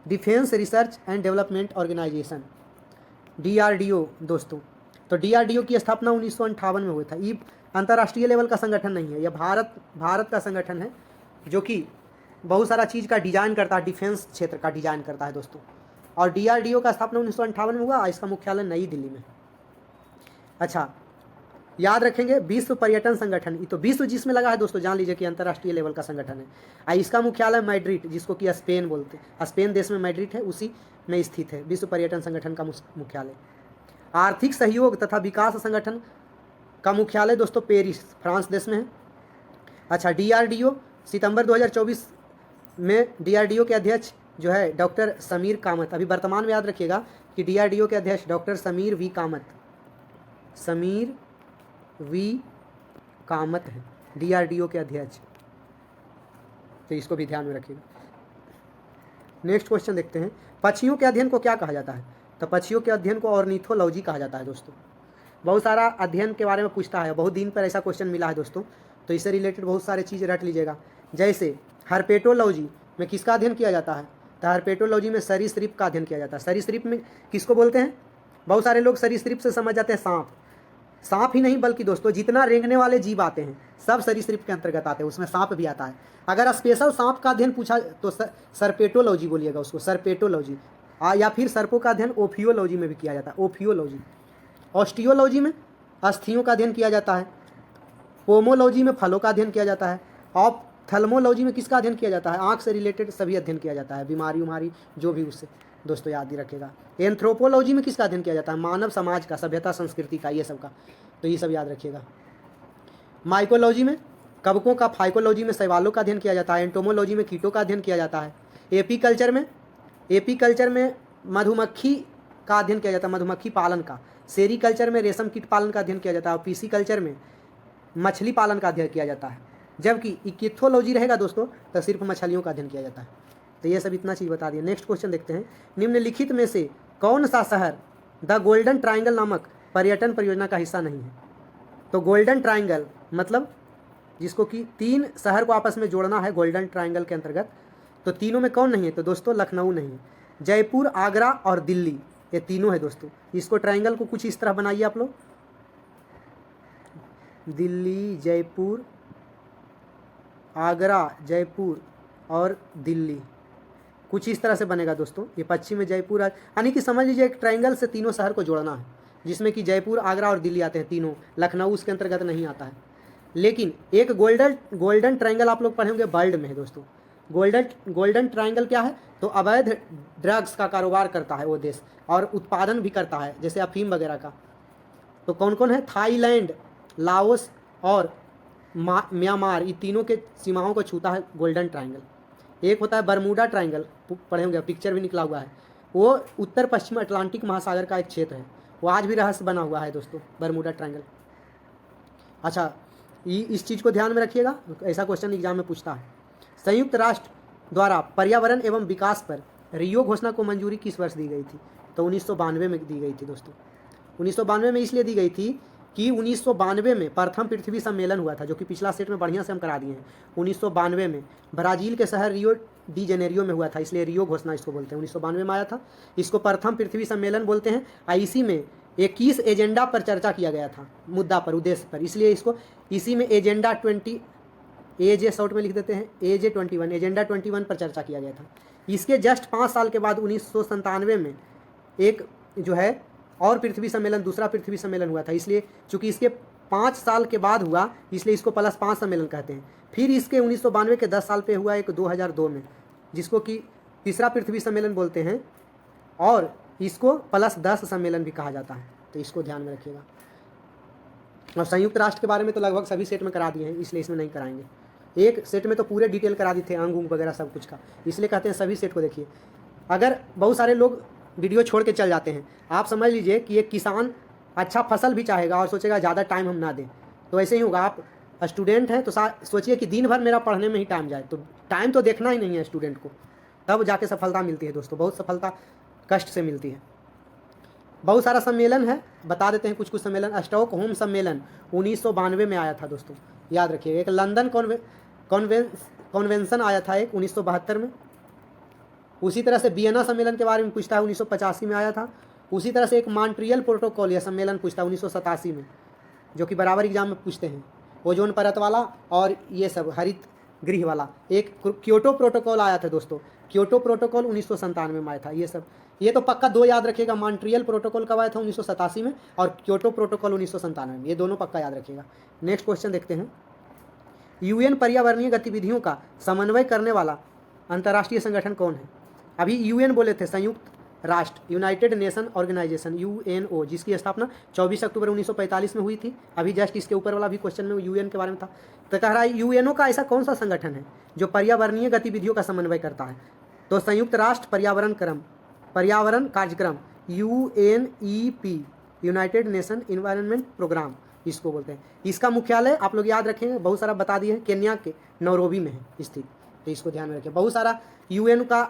defence research and development organisation, DRDO दोस्तों। तो DRDO की स्थापना 1958 में हुई था। ये अंतर्राष्ट्रीय लेवल का संगठन नहीं है, यह भारत का संगठन है, जो कि बहुत सारा चीज़ का डिजाइन करता है, डिफेंस क्षेत्र का डिजाइन करता है दोस्तों। और DRDO का स्थापना 1958 में हुआ, इसका मुख्यालय नई दिल्ली में। अच्छा, याद रखेंगे विश्व पर्यटन संगठन, तो विश्व जिसमें लगा है दोस्तों, जान लीजिए कि अंतर्राष्ट्रीय लेवल का संगठन है। इसका मुख्यालय मैड्रिड, जिसको कि स्पेन बोलते हैं, स्पेन देश में मैड्रिड है, उसी में स्थित है विश्व पर्यटन संगठन का मुख्यालय। आर्थिक सहयोग तथा विकास संगठन का मुख्यालय दोस्तों पेरिस, फ्रांस देश में है। अच्छा, DRDO सितंबर 2024 में DRDO के अध्यक्ष जो है डॉक्टर समीर कामत, अभी वर्तमान में याद रखिएगा कि DRDO के अध्यक्ष डॉक्टर समीर वी कामत है DRDO के अध्यक्ष, तो इसको भी ध्यान में रखिएगा। नेक्स्ट क्वेश्चन देखते हैं। पक्षियों के अध्ययन को क्या कहा जाता है? तो पक्षियों के अध्ययन को ऑर्निथोलॉजी कहा जाता है दोस्तों। बहुत सारा अध्ययन के बारे में पूछता है, बहुत दिन पर ऐसा क्वेश्चन मिला है दोस्तों, तो इससे रिलेटेड बहुत सारे चीज़ रट लीजिएगा। जैसे हर्पेटोलॉजी में किसका अध्ययन किया जाता है? तो हर्पेटोलॉजी में सरीसृप का अध्ययन किया जाता है। सरीसृप में किसको बोलते हैं? बहुत सारे लोग सरीसृप से समझ जाते हैं सांप। सांप ही नहीं बल्कि दोस्तों जितना रेंगने वाले जीव आते हैं सब सरीसृप के अंतर्गत आते हैं, उसमें सांप भी आता है। अगर स्पेशल सांप का अध्ययन पूछा तो सर्पेटोलॉजी बोलिएगा उसको, सर्पेटोलॉजी। या फिर सर्पों का अध्ययन ओफियोलॉजी में भी किया जाता है, ओफियोलॉजी। ऑस्टियोलॉजी में अस्थियों का अध्ययन किया जाता है। पोमोलॉजी में फलों का अध्ययन किया जाता है। ऑप्थेल्मोलॉजी में किसका अध्ययन किया जाता है? आँख से रिलेटेड सभी अध्ययन किया जाता है, बीमारी उमारी जो भी उससे दोस्तों याद ही रखेगा। एंथ्रोपोलॉजी में किसका अध्ययन किया जाता है? मानव समाज का, सभ्यता संस्कृति का, ये सब का, तो ये सब याद रखिएगा। माइकोलॉजी में कवकों का, फाइकोलॉजी में शैवालों का अध्ययन किया जाता है। एंटोमोलॉजी में कीटों का अध्ययन किया जाता है। एपीकल्चर में मधुमक्खी का अध्ययन किया जाता है, मधुमक्खी पालन का। सेरीकल्चर में रेशम कीट पालन का अध्ययन किया जाता है। और पीसीकल्चर में मछली पालन का अध्ययन किया जाता है। जबकि इकिथोलॉजी रहेगा दोस्तों तो सिर्फ मछलियों का अध्ययन किया जाता है। तो ये सब इतना चीज़ बता दिया। नेक्स्ट क्वेश्चन देखते हैं। निम्नलिखित में से कौन सा शहर द गोल्डन ट्राइंगल नामक पर्यटन परियोजना का हिस्सा नहीं है? तो गोल्डन ट्राइंगल मतलब जिसको कि 3 शहर को आपस में जोड़ना है गोल्डन ट्राइंगल के अंतर्गत, तो तीनों में कौन नहीं है? तो दोस्तों लखनऊ नहीं है, जयपुर, आगरा और दिल्ली, ये तीनों है दोस्तों। इसको ट्राइंगल को कुछ इस तरह बनाइए आप लोग, दिल्ली, जयपुर, आगरा, जयपुर और दिल्ली, कुछ इस तरह से बनेगा दोस्तों। ये पश्चिम में जयपुर, यानी कि समझ लीजिए एक ट्राइंगल से तीनों शहर को जोड़ना है, जिसमें कि जयपुर, आगरा और दिल्ली आते हैं तीनों। लखनऊ उसके अंतर्गत नहीं आता है। लेकिन एक गोल्डन ट्राइंगल आप लोग पढ़े होंगे वर्ल्ड में है दोस्तों। गोल्डन ट्राइंगल क्या है? तो अवैध ड्रग्स का कारोबार करता है वो देश, और उत्पादन भी करता है जैसे अफीम वगैरह का। तो कौन कौन है? थाईलैंड, लाओस और म्यांमार, ये तीनों के सीमाओं को छूता है गोल्डन ट्राइंगल। एक होता है बरमूडा ट्राइंगल, पढ़े होंगे, पिक्चर भी निकला हुआ है। वो उत्तर पश्चिम अटलांटिक महासागर का एक क्षेत्र है, वो आज भी रहस्य बना हुआ है दोस्तों, बरमूडा ट्राइंगल। अच्छा, इस चीज़ को ध्यान में रखिएगा, ऐसा क्वेश्चन एग्जाम में पूछता है। संयुक्त राष्ट्र द्वारा पर्यावरण एवं विकास पर रियो घोषणा को मंजूरी किस वर्ष दी गई थी? तो 1992 में दी गई थी दोस्तों। 1992 में इसलिए दी गई थी कि 1992 में प्रथम पृथ्वी सम्मेलन हुआ था, जो कि पिछला सेट में बढ़िया से हम करा दिए हैं। 1992 में ब्राज़ील के शहर रियो डी जेनेरियो में हुआ था, इसलिए रियो घोषणा इसको बोलते हैं। 1992 में आया था। इसको प्रथम पृथ्वी सम्मेलन बोलते हैं। इसी में 21 एजेंडा पर चर्चा किया गया था, मुद्दा पर, उद्देश्य पर, इसलिए इसको इसी में एजेंडा 20 AJ शॉर्ट में लिख देते हैं, AJ 21, एजेंडा 21 पर चर्चा किया गया था। इसके जस्ट 5 साल के बाद 1997 में एक जो है और पृथ्वी सम्मेलन, दूसरा पृथ्वी सम्मेलन हुआ था। इसलिए चूंकि इसके 5 साल के बाद हुआ, इसलिए इसको +5 सम्मेलन कहते हैं। फिर इसके 1992 के 10 साल पे हुआ एक 2002 में, जिसको कि तीसरा पृथ्वी सम्मेलन बोलते हैं, और इसको +10 सम्मेलन भी कहा जाता है। तो इसको ध्यान में रखिएगा। और संयुक्त राष्ट्र के बारे में तो लगभग सभी सेट में करा दिए हैं, इसलिए इसमें नहीं कराएंगे। एक सेट में तो पूरे डिटेल करा दी थे, अंग वगैरह सब कुछ का, इसलिए कहते हैं सभी सेट को देखिए। अगर बहुत सारे लोग वीडियो छोड़ के चल जाते हैं, आप समझ लीजिए कि एक किसान अच्छा फसल भी चाहेगा और सोचेगा ज़्यादा टाइम हम ना दें, तो ऐसे ही होगा। आप स्टूडेंट हैं तो सोचिए कि दिन भर मेरा पढ़ने में ही टाइम जाए, तो टाइम तो देखना ही नहीं है स्टूडेंट को, तब जाके सफलता मिलती है दोस्तों। बहुत सफलता कष्ट से मिलती है। बहुत सारा सम्मेलन है, बता देते हैं कुछ कुछ सम्मेलन। स्टॉकहोम सम्मेलन 1992 में आया था दोस्तों, याद रखिए। एक लंदन कॉन्वेंशन आया था एक 1972 में। उसी तरह से वियना सम्मेलन के बारे में पूछता है, 1985 में आया था। उसी तरह से एक मॉन्ट्रियल प्रोटोकॉल या सम्मेलन पूछता है 1987 में, जो कि बराबर एग्जाम में पूछते हैं। ओजोन परत वाला और ये सब हरित गृह वाला। एक क्योटो प्रोटोकॉल आया था दोस्तों, क्योटो प्रोटोकॉल 1997 में आया था। ये सब, ये तो पक्का 2 याद रखिएगा। मॉन्ट्रियल प्रोटोकॉल कब आया था? 1987 में, और क्योटो प्रोटोकॉल 1997 में। ये दोनों पक्का याद रखिएगा। नेक्स्ट क्वेश्चन देखते हैं। UN पर्यावरणीय गतिविधियों का समन्वय करने वाला अंतर्राष्ट्रीय संगठन कौन है? अभी UN बोले थे, संयुक्त राष्ट्र, यूनाइटेड नेशन ऑर्गेनाइजेशन, UNO, जिसकी स्थापना 24 अक्टूबर 1945 में हुई थी। अभी जस्ट इसके ऊपर वाला भी क्वेश्चन में UN के बारे में था। तो कह रहा है UNO का ऐसा कौन सा संगठन है जो पर्यावरणीय गतिविधियों का समन्वय करता है? तो संयुक्त राष्ट्र पर्यावरण कार्यक्रम, UNEP, united nation environment programme, इसको बोलते हैं। इसका मुख्यालय आप लोग याद रखेंगे, बहुत सारा बता दिए हैं, केन्या के नैरोबी में है स्थित। तो इसको ध्यान में रखें। बहुत सारा UN का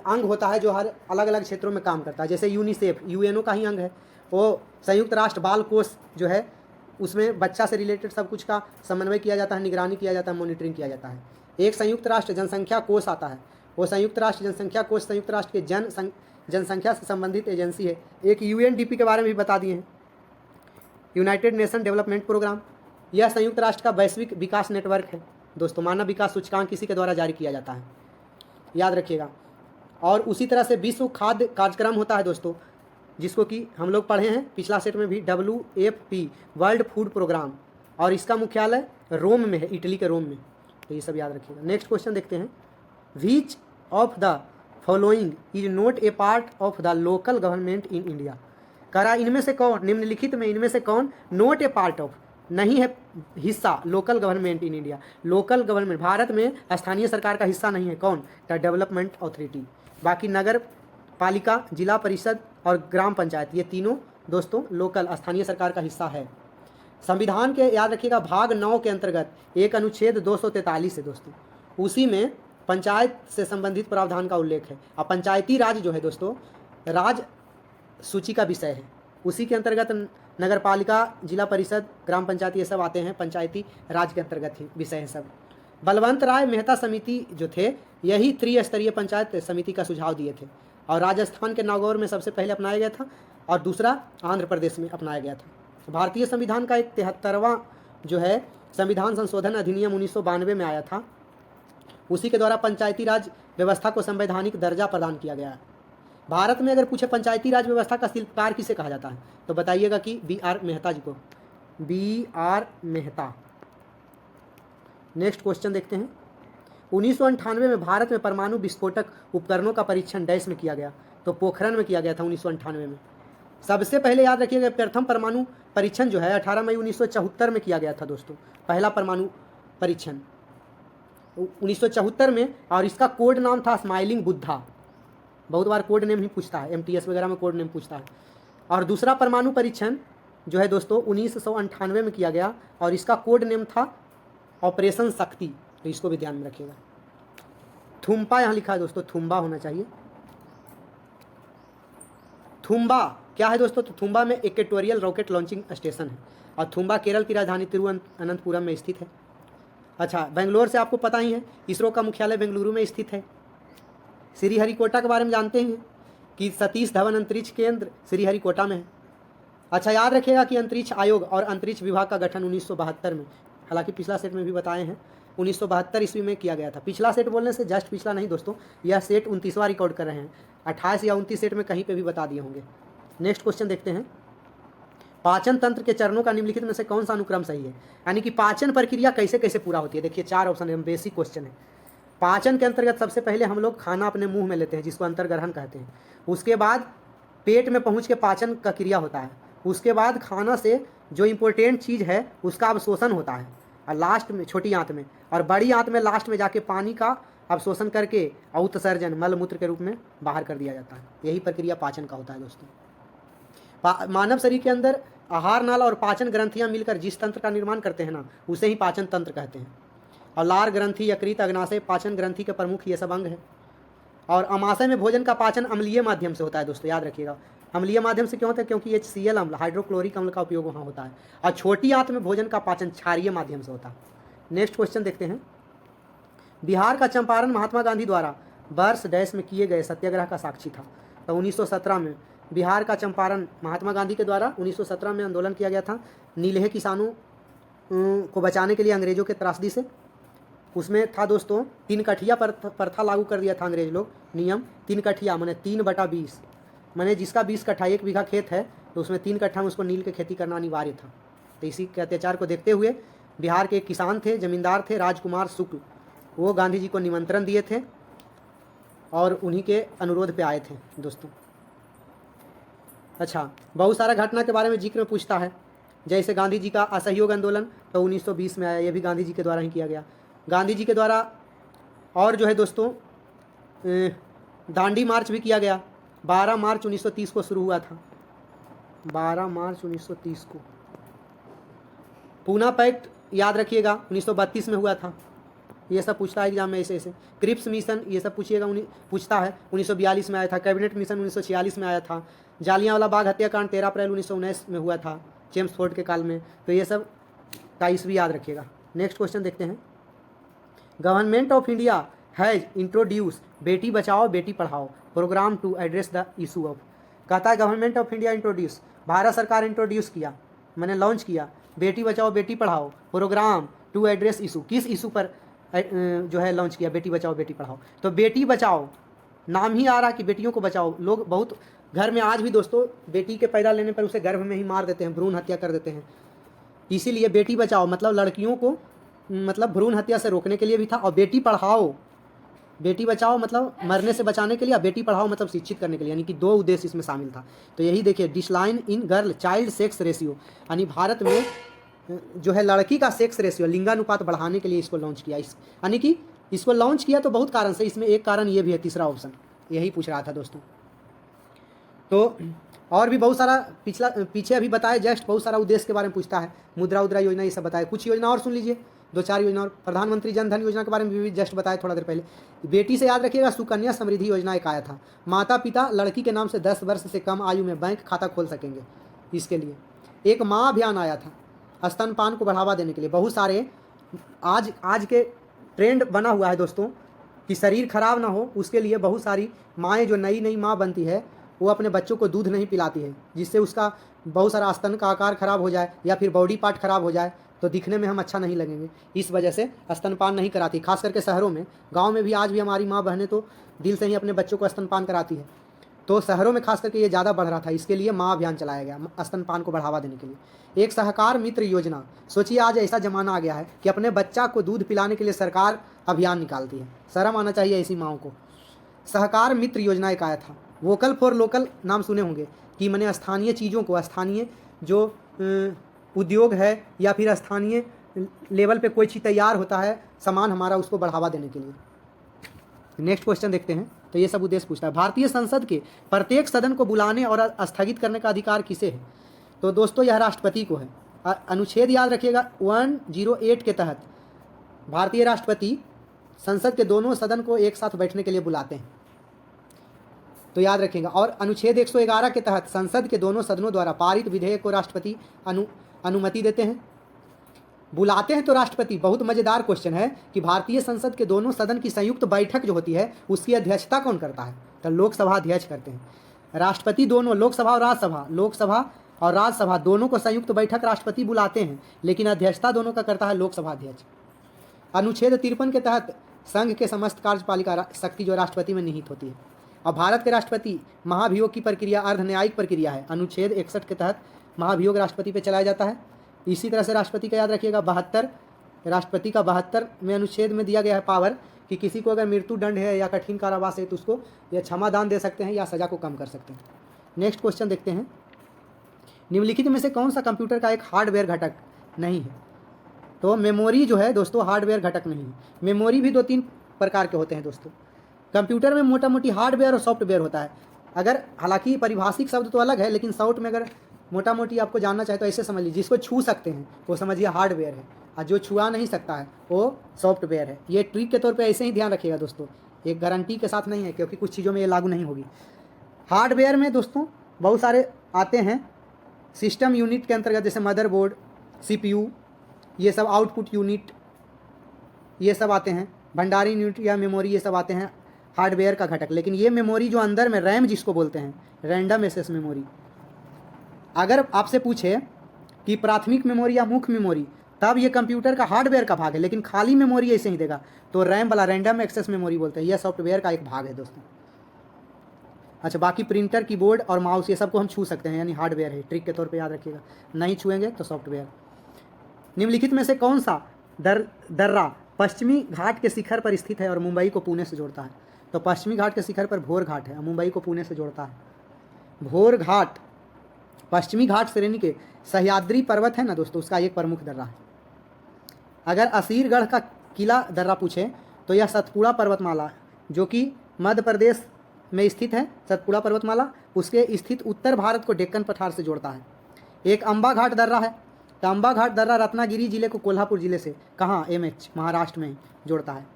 अंग होता है जो हर अलग अलग क्षेत्रों में काम करता है। जैसे यूनिसेफ UNO का ही अंग है। वो संयुक्त राष्ट्र बाल कोष जो है, उसमें बच्चा से रिलेटेड सब कुछ का समन्वय किया जाता है, निगरानी किया जाता है, मॉनिटरिंग किया जाता है। एक संयुक्त राष्ट्र जनसंख्या कोष आता है, वो संयुक्त राष्ट्र जनसंख्या कोष संयुक्त राष्ट्र के जनसंख्या से संबंधित एजेंसी है। एक UNDP के बारे में भी बता दिए हैं। यूनाइटेड नेशन डेवलपमेंट प्रोग्राम, यह संयुक्त राष्ट्र का वैश्विक विकास नेटवर्क है दोस्तों। मानव विकास सूचकांक किसी के द्वारा जारी किया जाता है, याद रखिएगा। और उसी तरह से विश्व खाद्य कार्यक्रम होता है दोस्तों, जिसको कि हम लोग पढ़े हैं पिछला सेट में भी, WFP वर्ल्ड फूड प्रोग्राम, और इसका मुख्यालय रोम में है, इटली के रोम में। तो ये सब याद रखिएगा। नेक्स्ट क्वेश्चन देखते हैं, which of the following is not a part of the local government in India. करा इनमें से कौन, निम्नलिखित में इनमें से कौन नॉट ए पार्ट ऑफ, नहीं है हिस्सा local government in India. Local government Bharat में स्थानीय सरकार का हिस्सा नहीं है, कौन, द डेवलपमेंट अथॉरिटी। बाकी नगर पालिका, जिला परिषद और ग्राम पंचायत, ये तीनों दोस्तों लोकल स्थानीय सरकार का हिस्सा है। संविधान के याद रखिएगा भाग 9 के अंतर्गत एक अनुच्छेद 243 है दोस्तों, उसी में पंचायत से संबंधित प्रावधान का उल्लेख है। और पंचायती राज जो है दोस्तों राज सूची का विषय है, उसी के अंतर्गत नगर पालिका, जिला परिषद, ग्राम पंचायत ये सब आते हैं, पंचायती राज के अंतर्गत ही विषय है सब। बलवंत राय मेहता समिति जो थे यही त्रिस्तरीय पंचायत समिति का सुझाव दिए थे, और राजस्थान के नागौर में सबसे पहले अपनाया गया था, और दूसरा आंध्र प्रदेश में अपनाया गया था। भारतीय संविधान का एक 73वां जो है संविधान संशोधन अधिनियम 1992 में आया था, उसी के द्वारा पंचायती राज व्यवस्था को संवैधानिक दर्जा प्रदान किया गया है। भारत में अगर पूछे पंचायती राज व्यवस्था का शिल्पकार किसे कहा जाता है, तो बताइएगा कि BR मेहता जी को, BR मेहता। नेक्स्ट क्वेश्चन देखते हैं, 1998 में भारत में परमाणु विस्फोटक उपकरणों का परीक्षण डैश में किया गया, तो पोखरण में किया गया था 1998 में। सबसे पहले याद रखिएगा प्रथम परमाणु परीक्षण जो है 18 मई 1974 में किया गया था दोस्तों, पहला परमाणु परीक्षण 1974 में, और इसका कोड नाम था स्माइलिंग बुद्धा। बहुत बार कोड नेम ही पूछता है, MTS वगैरह में कोड नेम पूछता है। और दूसरा परमाणु परीक्षण जो है दोस्तों 1998 में किया गया, और इसका कोड नेम था ऑपरेशन शक्ति, तो इसको भी ध्यान में रखिएगा। थुम्पा यहाँ लिखा है दोस्तों, थुम्बा होना चाहिए। थुम्बा क्या है दोस्तों, तो थुम्बा में इक्वेटोरियल रॉकेट लॉन्चिंग स्टेशन है, और थुम्बा केरल की राजधानी तिरुवनंतपुरम में स्थित है। अच्छा, बेंगलोर से आपको पता ही है, इसरो का मुख्यालय बेंगलुरु में स्थित है। श्रीहरिकोटा के बारे में जानते हैं कि सतीश धवन अंतरिक्ष केंद्र श्रीहरिकोटा में है। अच्छा, याद रखिएगा कि अंतरिक्ष आयोग और अंतरिक्ष विभाग का गठन 1972 में, हालांकि पिछला सेट में भी बताए हैं, 1972 ईस्वी में किया गया था। पिछला सेट बोलने से जस्ट पिछला नहीं दोस्तों, यह सेट 29वां रिकॉर्ड कर रहे हैं, 28 या 29 सेट में कहीं पे भी बता दिए होंगे। नेक्स्ट क्वेश्चन देखते हैं, पाचन तंत्र के चरणों का निम्नलिखित में से कौन सा अनुक्रम सही है, यानी कि पाचन प्रक्रिया कैसे कैसे पूरा होती है। देखिए 4 ऑप्शन है, बेसिक क्वेश्चन है। पाचन के अंतर्गत सबसे पहले हम लोग खाना अपने मुंह में लेते हैं, जिसको अंतर्ग्रहण कहते हैं। उसके बाद पेट में पहुंच के पाचन का क्रिया होता है। उसके बाद खाना से जो इम्पोर्टेंट चीज़ है उसका अवशोषण होता है, और लास्ट में छोटी आंत में, और बड़ी आंत में लास्ट में जाके पानी का अवशोषण करके उत्सर्जन मल मूत्र के रूप में बाहर कर दिया जाता है। यही प्रक्रिया पाचन का होता है दोस्तों। मानव शरीर के अंदर आहार नाल और पाचन ग्रंथियां मिलकर जिस तंत्र का निर्माण करते हैं ना, उसे ही पाचन तंत्र कहते हैं। और लार ग्रंथि, यकृत, अग्नाशय पाचन ग्रंथि के प्रमुख ये सब अंग है। और अमाशय में भोजन का पाचन अम्लीय माध्यम से होता है दोस्तों, याद रखिएगा। अम्लीय माध्यम से क्यों होता है, क्योंकि HCl अम्ल, हाइड्रोक्लोरिक अम्ल का उपयोग वहाँ होता है। और छोटी आंत में भोजन का पाचन क्षारीय माध्यम से होता है। नेक्स्ट क्वेश्चन देखते हैं, बिहार का चंपारण महात्मा गांधी द्वारा वर्ष डैश में किए गए सत्याग्रह का साक्षी था, तो 1917 में बिहार का चंपारण महात्मा गांधी के द्वारा 1917 में आंदोलन किया गया था, नीलहे किसानों को बचाने के लिए अंग्रेजों के त्रासदी से। उसमें था दोस्तों 3 कठिया प्रथा लागू कर दिया था अंग्रेज लोग, नियम 3 कठिया माने 3/20, माने जिसका 20 कट्ठा 1 बीघा खेत है तो उसमें 3 कट्ठा में उसको नील की खेती करना अनिवार्य था। तो इसी के अत्याचार को देखते हुए बिहार के एक किसान थे, जमींदार थे, राजकुमार शुक्ल, वो गांधी जी को निमंत्रण दिए थे और उन्हीं के अनुरोध पे आए थे दोस्तों। अच्छा, बहुत सारा घटना के बारे में जिक्र में पूछता है, जैसे गांधी जी का असहयोग आंदोलन तो 1920 में आया, ये भी गांधी जी के द्वारा ही किया गया। गांधी जी के द्वारा और जो है दोस्तों दांडी मार्च भी किया गया, 12 मार्च 1930 को शुरू हुआ था, 12 मार्च 1930 को। पूना पैक्ट याद रखिएगा 1932 में हुआ था, ये सब पूछता है एग्जाम में ऐसे ऐसे। क्रिप्स मिशन ये सब पूछिएगा, पूछता है 1942 में आया था। कैबिनेट मिशन 1946 में आया था। जालियांवाला बाग हत्याकांड 13 अप्रैल 1919 में हुआ था चेम्सफोर्ड के काल में। तो ये सब का ईस्वी याद रखिएगा। नेक्स्ट क्वेश्चन देखते हैं, government of India has introduce Beti Bachao Beti Padhao programme to address the issue of. कहता है government of India introduce, Bharat सरकार इंट्रोड्यूस किया मैंने लॉन्च किया बेटी Bachao Beti Padhao programme to address issue, किस इशू पर जो है लॉन्च किया बेटी बचाओ बेटी पढ़ाओ। तो बेटी बचाओ नाम ही आ रहा कि बेटियों को बचाओ। लोग बहुत घर में आज भी दोस्तों बेटी के पैदा लेने पर उसे गर्भ में ही मार देते हैं, भ्रूण हत्या कर देते हैं। इसीलिए बेटी बचाओ मतलब लड़कियों को मतलब भ्रूण हत्या से रोकने के लिए भी था, और बेटी पढ़ाओ, बेटी बचाओ मतलब मरने से बचाने के लिए, बेटी पढ़ाओ मतलब शिक्षित करने के लिए, यानी कि 2 उद्देश्य इसमें शामिल था। तो यही देखिए decline in girl child sex ratio, यानी भारत में जो है लड़की का सेक्स रेशियो लिंगानुपात बढ़ाने के लिए इसको लॉन्च किया। यानी कि इसको लॉन्च किया तो बहुत कारण से, इसमें एक कारण ये भी है, तीसरा ऑप्शन यही पूछ रहा था दोस्तों। तो और भी बहुत सारा पीछे अभी बताया जस्ट बहुत सारा उद्देश्य के बारे में पूछता है, मुद्रा उद्रा योजना ये सब बताया। कुछ योजना और सुन लीजिए, 2-4 योजना और। प्रधानमंत्री जन धन योजना के बारे में भी जस्ट बताया थोड़ा देर पहले। बेटी से याद रखिएगा सुकन्या समृद्धि योजना एक आया था, माता पिता लड़की के नाम से 10 वर्ष से कम आयु में बैंक खाता खोल सकेंगे, इसके लिए। एक माँ अभियान आया था स्तनपान को बढ़ावा देने के लिए। बहुत सारे आज के ट्रेंड बना हुआ है दोस्तों कि शरीर खराब ना हो, उसके लिए बहुत सारी माएँ जो नई माँ बनती है वो अपने बच्चों को दूध नहीं पिलाती है, जिससे उसका बहुत सारा स्तन का आकार खराब हो जाए या फिर बॉडी पार्ट खराब हो जाए तो दिखने में हम अच्छा नहीं लगेंगे। इस वजह से स्तनपान नहीं कराती, खास करके शहरों में। गांव में भी आज भी हमारी माँ बहनें तो दिल से ही अपने बच्चों को स्तनपान कराती है, तो शहरों में खास करके ये ज़्यादा बढ़ रहा था। इसके लिए माँ अभियान चलाया गया स्तनपान को बढ़ावा देने के लिए। एक सहकार मित्र योजना, सोचिए आज ऐसा ज़माना आ गया है कि अपने बच्चा को दूध पिलाने के लिए सरकार अभियान निकालती है, शर्म आना चाहिए ऐसी माँओं को। सहकार मित्र योजना एक आया था। वोकल फॉर लोकल नाम सुने होंगे कि मैंने स्थानीय चीज़ों को, स्थानीय जो उद्योग है या फिर स्थानीय लेवल पे कोई चीज़ तैयार होता है सामान हमारा, उसको बढ़ावा देने के लिए। नेक्स्ट क्वेश्चन देखते हैं। तो ये सब उद्देश्य पूछता है, भारतीय संसद के प्रत्येक सदन को बुलाने और स्थगित करने का अधिकार किसे है? तो दोस्तों यह राष्ट्रपति को है। अनुच्छेद याद रखिएगा 108 के तहत भारतीय राष्ट्रपति संसद के दोनों सदन को एक साथ बैठने के लिए बुलाते हैं, तो याद रखेंगे। और अनुच्छेद 111 के तहत संसद के दोनों सदनों द्वारा पारित विधेयक को राष्ट्रपति अनुमति देते हैं, बुलाते हैं। तो राष्ट्रपति, बहुत मजेदार क्वेश्चन है कि भारतीय संसद के दोनों सदन की संयुक्त बैठक जो होती है उसकी अध्यक्षता कौन करता है? तो लोकसभा अध्यक्ष करते हैं। राष्ट्रपति दोनों लोकसभा और राज्यसभा दोनों को संयुक्त बैठक राष्ट्रपति बुलाते हैं, लेकिन अध्यक्षता दोनों का करता है लोकसभा अध्यक्ष। अनुच्छेद 53 के तहत संघ के समस्त कार्यपालिका शक्ति जो राष्ट्रपति में निहित होती है। और भारत के राष्ट्रपति महाभियोग की प्रक्रिया अर्ध न्यायिक प्रक्रिया है। अनुच्छेद 61 के तहत महाभियोग राष्ट्रपति पे चलाया जाता है। इसी तरह से राष्ट्रपति का याद रखिएगा 72, राष्ट्रपति का 72 में अनुच्छेद में दिया गया है पावर कि किसी को अगर मृत्यु दंड है या कठिन कारावास है तो उसको या क्षमादान दे सकते हैं या सजा को कम कर सकते हैं। नेक्स्ट क्वेश्चन देखते हैं, निम्नलिखित में से कौन सा कंप्यूटर का एक हार्डवेयर घटक नहीं है? तो मेमोरी जो है दोस्तों हार्डवेयर घटक नहीं है। मेमोरी भी 2-3 प्रकार के होते हैं दोस्तों। कंप्यूटर में मोटा मोटी हार्डवेयर और सॉफ्टवेयर होता है। अगर हालांकि परिभाषिक शब्द तो अलग है, लेकिन शॉर्ट में अगर मोटा मोटी आपको जानना चाहे तो ऐसे समझ लीजिए, जिसको छू सकते हैं वो समझिए हार्डवेयर है, और जो छुआ नहीं सकता है वो सॉफ्टवेयर है। ये ट्रिक के तौर पे ऐसे ही ध्यान रखिएगा दोस्तों, एक गारंटी के साथ नहीं है, क्योंकि कुछ चीज़ों में ये लागू नहीं होगी। हार्डवेयर में दोस्तों बहुत सारे आते हैं सिस्टम यूनिट के अंतर्गत, जैसे मदरबोर्ड, CPU, ये सब आउटपुट यूनिट, ये सब आते हैं। भंडारण यूनिट या मेमोरी, ये सब आते हैं हार्डवेयर का घटक। लेकिन ये मेमोरी जो अंदर में रैम जिसको बोलते हैं, रैंडम एक्सेस मेमोरी, अगर आपसे पूछे कि प्राथमिक मेमोरी या मुख्य मेमोरी, तब ये कंप्यूटर का हार्डवेयर का भाग है। लेकिन खाली मेमोरी ऐसे ही देगा तो रैम वाला रैंडम एक्सेस मेमोरी बोलते हैं, यह सॉफ्टवेयर का एक भाग है दोस्तों। अच्छा, बाकी प्रिंटर, कीबोर्ड और माउस ये सब को हम छू सकते हैं, यानी हार्डवेयर है। ट्रिक के तौर पे याद रखिएगा, नहीं छुएंगे तो सॉफ्टवेयर। निम्नलिखित में से कौन सा दर्रा पश्चिमी घाट के शिखर पर स्थित है और मुंबई को पुणे से जोड़ता है? तो पश्चिमी घाट के शिखर पर भोर घाट है, मुंबई को पुणे से जोड़ता है। भोर घाट पश्चिमी घाट श्रेणी के सह्याद्री पर्वत है ना दोस्तों, उसका एक प्रमुख दर्रा है। अगर असीरगढ़ का किला दर्रा पूछे तो यह सतपुड़ा पर्वतमाला जो कि मध्य प्रदेश में स्थित है, सतपुड़ा पर्वतमाला उसके स्थित उत्तर भारत को डेक्कन पठार से जोड़ता है। एक अम्बा घाट दर्रा है, तो अम्बा घाट दर्रा रत्नागिरी जिले को कोल्हापुर जिले से कहाँ MH महाराष्ट्र में जोड़ता है।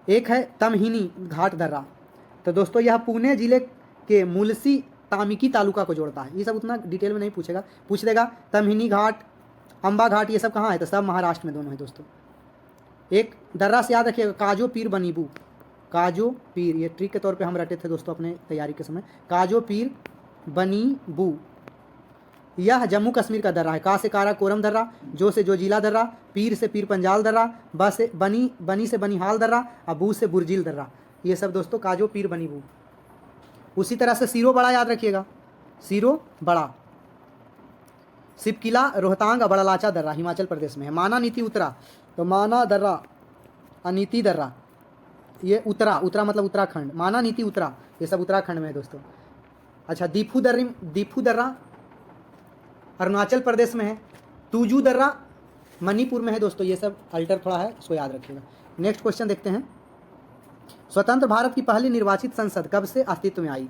एक है तमहिनी घाट दर्रा, तो दोस्तों यह पुणे जिले के मुलसी तामिकी तालुका को जोड़ता है। ये सब उतना डिटेल में नहीं पूछेगा, पूछ देगा तमहिनी घाट, अम्बा घाट ये सब कहाँ है, तो सब महाराष्ट्र में दोनों है दोस्तों। एक दर्रा से याद रखिएगा काजो पीर बनीबू, काजो पीर, ये ट्रिक के तौर पे हम रटे थे दोस्तों अपने तैयारी के समय, काजो पीर बनीबू। यह जम्मू कश्मीर का दर्रा है। का से कारा कोरम दर्रा, जो से जोजिला दर्रा, पीर से पीर पंजाल दर्रा, ब से बनी से बनिहाल दर्रा, और बू से बुरजील दर्रा। ये सब दोस्तों काजो पीर बनी बू। उसी तरह से सीरो बड़ा याद रखिएगा, सीरो बड़ा। सिपकिला रोहतांग बड़ा लाचा दर्रा हिमाचल प्रदेश में है। माना नीति उत्तरा, तो माना दर्रा अनीति दर्रा ये उत्तरा मतलब उत्तराखंड। माना नीति उत्तरा ये सब उत्तराखंड में है दोस्तों। अच्छा, दीफू दर्रा अरुणाचल प्रदेश में है। तूजू दर्रा मणिपुर में है दोस्तों। ये सब अल्टर थोड़ा है, इसको याद रखिएगा। नेक्स्ट क्वेश्चन देखते हैं। स्वतंत्र भारत की पहली निर्वाचित संसद कब से अस्तित्व में आई?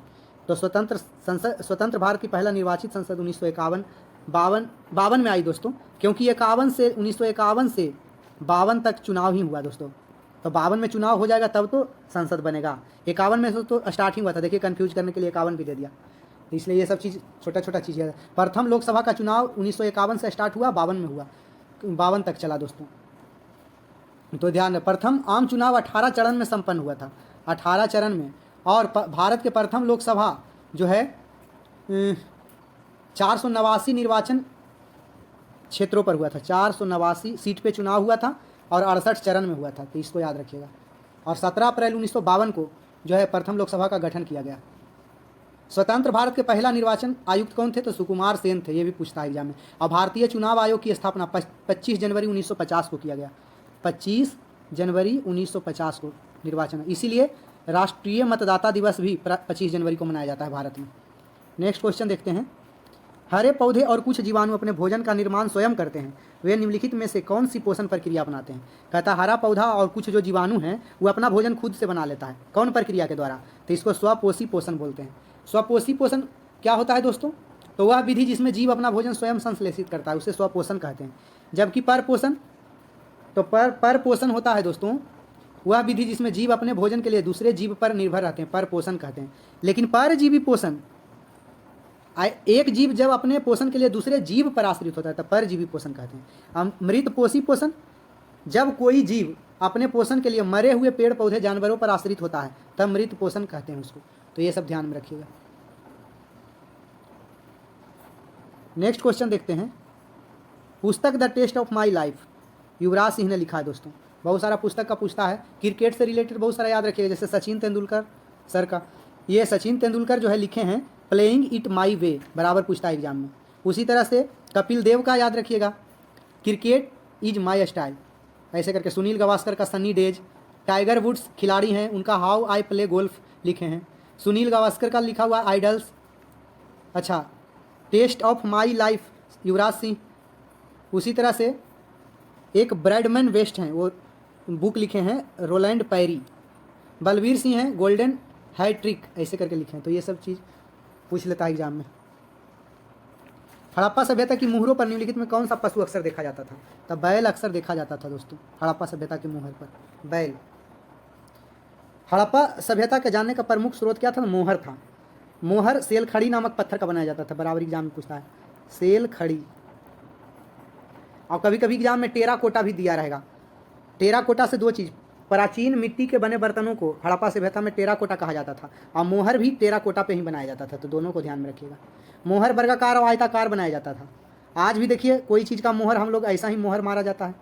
तो स्वतंत्र भारत की पहला निर्वाचित संसद 1951-52 में आई दोस्तों, क्योंकि 1951 से 52 तक चुनाव ही हुआ दोस्तों। तो 52 में चुनाव हो जाएगा तब तो संसद बनेगा। 51 में तो स्टार्ट ही हुआ था, देखिए कंफ्यूज करने के लिए 51 भी दे दिया, इसलिए ये सब चीज़ छोटा चीज़ है। प्रथम लोकसभा का चुनाव 1951 से स्टार्ट हुआ, 52 में हुआ, 52 तक चला दोस्तों। तो ध्यान रहे, प्रथम आम चुनाव 18 चरण में संपन्न हुआ था, 18 चरण में। और भारत के प्रथम लोकसभा जो है 489 निर्वाचन क्षेत्रों पर हुआ था, 489 सीट पे चुनाव हुआ था और 68 चरण में हुआ था, तो इसको याद रखिएगा। और 17 अप्रैल 1952 को जो है प्रथम लोकसभा का गठन किया गया। स्वतंत्र भारत के पहला निर्वाचन आयुक्त कौन थे? तो सुकुमार सेन थे, ये भी पूछता है एग्जाम में। और भारतीय चुनाव आयोग की स्थापना 25 जनवरी 1950 को किया गया, 25 जनवरी 1950 को निर्वाचन, इसीलिए राष्ट्रीय मतदाता दिवस भी 25 जनवरी को मनाया जाता है भारत में। नेक्स्ट क्वेश्चन देखते हैं। हरे पौधे और कुछ जीवाणु अपने भोजन का निर्माण स्वयं करते हैं, वे निम्नलिखित में से कौन सी पोषण प्रक्रिया अपनाते हैं? कहता हरा पौधा और कुछ जो जीवाणु हैं वो अपना भोजन खुद से बना लेता है, कौन प्रक्रिया के द्वारा? तो इसको स्वपोषी पोषण बोलते हैं। स्वपोषी पोषण क्या होता है दोस्तों? तो वह विधि जिसमें जीव अपना भोजन स्वयं संश्लेषित करता है, उसे स्वपोषण कहते हैं। जबकि परपोषण, तो परपोषण होता है दोस्तों वह विधि जिसमें जीव अपने भोजन के लिए दूसरे जीव पर निर्भर रहते हैं, परपोषण कहते हैं। लेकिन परजीवी पोषण, एक जीव जब अपने पोषण के लिए दूसरे जीव पर आश्रित होता है तब परजीवी पोषण कहते हैं। मृतपोषी पोषण, जब कोई जीव अपने पोषण के लिए मरे हुए पेड़ पौधे जानवरों पर आश्रित होता है तब मृत पोषण कहते हैं उसको। तो ये सब ध्यान में रखिएगा। नेक्स्ट क्वेश्चन देखते हैं। पुस्तक the test of my life Yuvraj Singh ने लिखा है दोस्तों। बहुत सारा पुस्तक का पूछता है, क्रिकेट से रिलेटेड बहुत सारा याद रखिएगा, जैसे सचिन तेंदुलकर सर का, ये सचिन तेंदुलकर जो है लिखे हैं प्लेइंग इट माई वे, बराबर पूछता है एग्जाम में। उसी तरह से कपिल देव का याद रखिएगा, क्रिकेट इज माई स्टाइल, ऐसे करके। सुनील गावस्कर का सनी डेज, टाइगर वुड्स खिलाड़ी हैं, उनका हाउ आई प्ले गोल्फ लिखे हैं। सुनील गावस्कर का लिखा हुआ आइडल्स। अच्छा, test of my life Yuvraj Singh. उसी तरह से एक ब्रैडमैन वेस्ट हैं, वो बुक लिखे हैं रोलैंड पैरी। बलबीर सिंह हैं गोल्डन हैट्रिक, ऐसे करके लिखे हैं। तो ये सब चीज़ पूछ लेता है एग्जाम में। हड़प्पा सभ्यता की मुहरों पर निम्नलिखित में कौन सा पशु अक्सर देखा जाता था? तब बैल अक्सर देखा जाता था दोस्तों, हड़प्पा सभ्यता की मुहर पर बैल। हड़प्पा सभ्यता के जानने का प्रमुख स्रोत क्या था? मोहर था। मोहर सेलखड़ी नामक पत्थर का बनाया जाता था, बराबर एग्जाम में पूछता है सेलखड़ी। और कभी कभी एग्जाम में टेराकोटा भी दिया रहेगा। टेराकोटा से दो चीज़, प्राचीन मिट्टी के बने बर्तनों को हड़प्पा सभ्यता में टेराकोटा कहा जाता था, और मोहर भी टेराकोटा पे ही बनाया जाता था। तो दोनों को ध्यान में रखिएगा। मोहर वर्गाकार और आयताकार बनाया जाता था। आज भी देखिए कोई चीज़ का मोहर हम लोग ऐसा ही मोहर मारा जाता है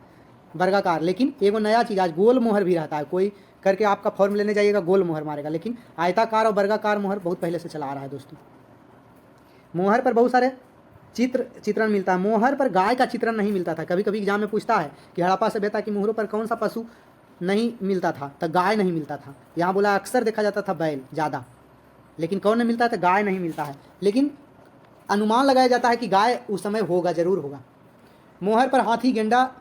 वर्गाकार, लेकिन एगो नया चीज़ आज गोल मोहर भी रहता है। कोई करके आपका फॉर्म लेने जाइएगा गोल मोहर मारेगा, लेकिन आयताकार और वर्गाकार मोहर बहुत पहले से चला आ रहा है दोस्तों। मोहर पर बहुत सारे चित्रण मिलता है। मोहर पर गाय का चित्रण नहीं मिलता था। कभी कभी एग्जाम में पूछता है कि हड़प्पा सभ्यता की मोहरों पर कौन सा पशु नहीं मिलता था? तो गाय नहीं मिलता था। यहाँ बोला अक्सर देखा जाता था बैल ज़्यादा, लेकिन कौन नहीं मिलता था? गाय नहीं मिलता है। लेकिन अनुमान लगाया जाता है कि गाय उस समय होगा, जरूर होगा। मोहर पर हाथी, गेंडा,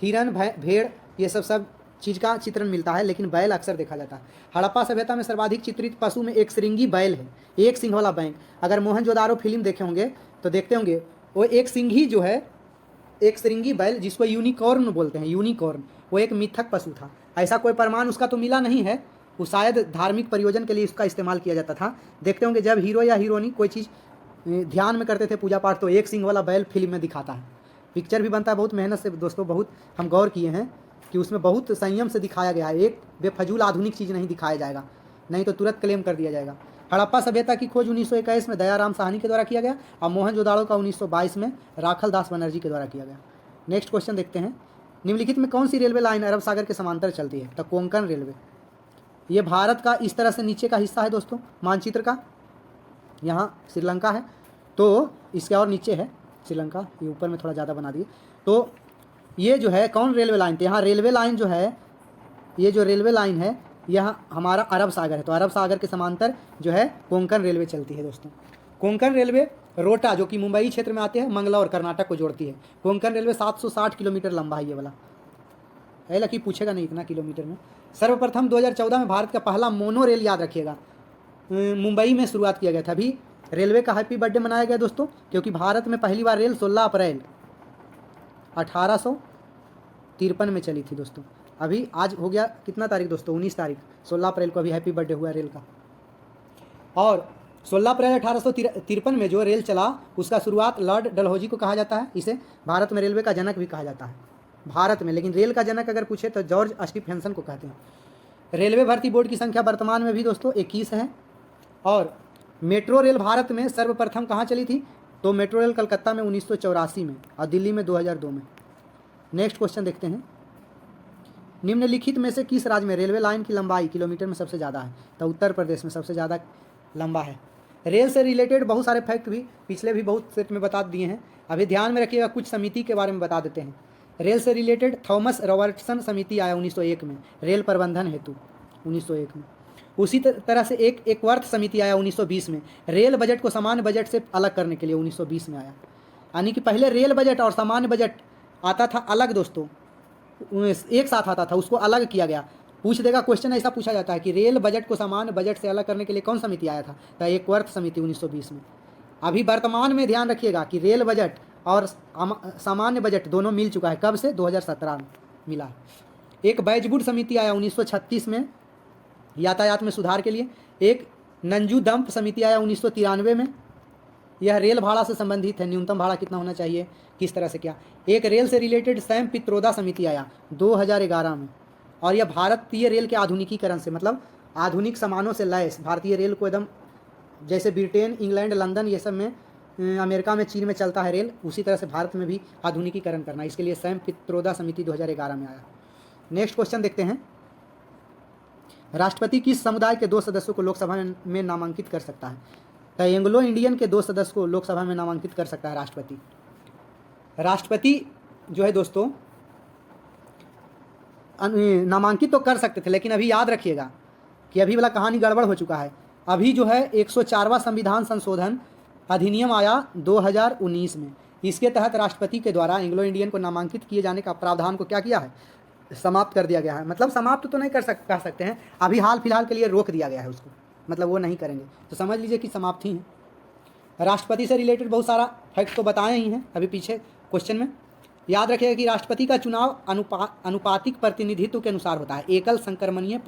हिरन, भेड़, ये सब चीज़ का चित्रण मिलता है, लेकिन बैल अक्सर देखा जाता है। हड़प्पा सभ्यता में सर्वाधिक चित्रित पशु में एक श्रृंगी बैल है, एक सिंह वाला बैंक। अगर मोहनजोदारो फिल्म देखे होंगे तो देखते होंगे वो एक सिंही जो है, एक श्रृंगी बैल जिसको यूनिकॉर्न बोलते हैं, यूनिकॉर्न, वो एक मिथक पशु था। ऐसा कोई प्रमाण उसका तो मिला नहीं है, वो शायद धार्मिक प्रयोजन के लिए उसका इस्तेमाल किया जाता था। देखते होंगे जब हीरो या हीरोइनी कोई चीज़ ध्यान में करते थे पूजा पाठ, तो एक सिंह वाला बैल फिल्म में दिखाता है। पिक्चर भी बनता है बहुत मेहनत से दोस्तों, बहुत हम गौर किए हैं कि उसमें बहुत संयम से दिखाया गया है। एक बेफजूल आधुनिक चीज़ नहीं दिखाया जाएगा, नहीं तो तुरंत क्लेम कर दिया जाएगा। हड़प्पा सभ्यता की खोज 1921 में दयाराम साहनी के द्वारा किया गया और मोहनजोदाड़ो का 1922 में राखल दास बनर्जी के द्वारा किया गया। नेक्स्ट क्वेश्चन देखते हैं, निम्नलिखित में कौन सी रेलवे लाइन अरब सागर के समांतर चलती है? तो कोंकण रेलवे। ये भारत का इस तरह से नीचे का हिस्सा है दोस्तों मानचित्र का, यहाँ श्रीलंका है तो इसके और नीचे है श्रीलंका, ये ऊपर में थोड़ा ज़्यादा बना दिए। तो ये जो है कौन रेलवे लाइन? तो यहाँ रेलवे लाइन जो है, ये जो रेलवे लाइन है यह हमारा अरब सागर है, तो अरब सागर के समांतर जो है कोंकण रेलवे चलती है दोस्तों। कोंकण रेलवे रोटा जो कि मुंबई क्षेत्र में आते हैं, मंगला और कर्नाटक को जोड़ती है। कोंकण रेलवे 760 किलोमीटर लंबा है ये वाला, है लकी पूछेगा नहीं इतना किलोमीटर में। सर्वप्रथम 2014 में भारत का पहला मोनो रेल, याद रखिएगा, मुंबई में शुरुआत किया गया था। अभी रेलवे का हैप्पी बर्थडे मनाया गया दोस्तों, क्योंकि भारत में पहली बार रेल 16 अप्रैल 1853 में चली थी दोस्तों। अभी आज हो गया कितना तारीख दोस्तों? 19 तारीख, 16 अप्रैल को अभी हैप्पी बर्थडे हुआ रेल का। और 16 अप्रैल 1853 में जो रेल चला उसका शुरुआत लॉर्ड डलहौजी को कहा जाता है। इसे भारत में रेलवे का जनक भी कहा जाता है भारत में, लेकिन रेल का जनक अगर पूछे तो जॉर्ज स्टीफेंसन को कहते हैं। रेलवे भर्ती बोर्ड की संख्या वर्तमान में भी दोस्तों 21 है। और मेट्रो रेल भारत में सर्वप्रथम कहाँ चली थी? तो मेट्रो रेल कलकत्ता में 1984 में और दिल्ली में 2002 में। नेक्स्ट क्वेश्चन देखते हैं, निम्नलिखित में से किस राज्य में रेलवे लाइन की लंबाई किलोमीटर में सबसे ज़्यादा है? तो उत्तर प्रदेश में सबसे ज़्यादा लंबा है। रेल से रिलेटेड बहुत सारे फैक्ट भी पिछले भी बहुत सेट में बता दिए हैं, अभी ध्यान में रखिएगा। कुछ समिति के बारे में बता देते हैं। रेल से रिलेटेड थॉमस रॉबर्टसन समिति आया 1901 में रेल प्रबंधन हेतु, 1901 में। उसी तरह से एक वर्थ समिति आया 1920 में रेल बजट को सामान्य बजट से अलग करने के लिए, 1920 में आया। यानी कि पहले रेल बजट और सामान्य बजट आता था अलग दोस्तों, एक साथ आता था, उसको अलग किया गया। पूछ देगा क्वेश्चन, ऐसा पूछा जाता है कि रेल बजट को सामान्य बजट से अलग करने के लिए कौन समिति आया था? तो एक वर्थ समिति 1920 में। अभी वर्तमान में ध्यान रखिएगा कि रेल बजट और सामान्य बजट दोनों मिल चुका है। कब से? 2017 में मिला। एक बैजवुड समिति आया 1936 में यातायात में सुधार के लिए। एक नंजू दंप समिति आया 1993 में, यह रेल भाड़ा से संबंधित है, न्यूनतम भाड़ा कितना होना चाहिए, किस तरह से क्या। एक रेल से रिलेटेड सैम पित्रोदा समिति आया 2011 में, और यह भारतीय रेल के आधुनिकीकरण से, मतलब आधुनिक सामानों से लैस भारतीय रेल को एकदम, जैसे ब्रिटेन, इंग्लैंड, लंदन ये सब में, अमेरिका में, चीन में चलता है रेल, उसी तरह से भारत में भी आधुनिकीकरण करना, इसके लिए सैम पित्रोदा समिति 2011 में आया। नेक्स्ट क्वेश्चन देखते हैं, राष्ट्रपति किस समुदाय के 2 सदस्यों को लोकसभा में नामांकित कर सकता है? तो एंग्लो इंडियन के 2 सदस्य को लोकसभा में नामांकित कर सकता है राष्ट्रपति। राष्ट्रपति जो है दोस्तों नामांकित तो कर सकते थे, लेकिन अभी याद रखिएगा कि अभी वाला कहानी गड़बड़ हो चुका है। अभी जो है 104वां संविधान संशोधन अधिनियम आया 2019 में, इसके तहत राष्ट्रपति के द्वारा एंग्लो इंडियन को नामांकित किए जाने का प्रावधान को क्या किया है? समाप्त कर दिया गया है। मतलब समाप्त तो नहीं कह सकते हैं, अभी हाल फिलहाल के लिए रोक दिया गया है उसको, मतलब वो नहीं करेंगे, तो समझ लीजिए कि समाप्त ही है। राष्ट्रपति से रिलेटेड बहुत सारा फैक्ट तो बताए ही हैं अभी पीछे क्वेश्चन में। याद रखिएगा कि राष्ट्रपति का चुनाव अनुपातिक प्रतिनिधित्व के अनुसार होता है, एकल संक्रमणीय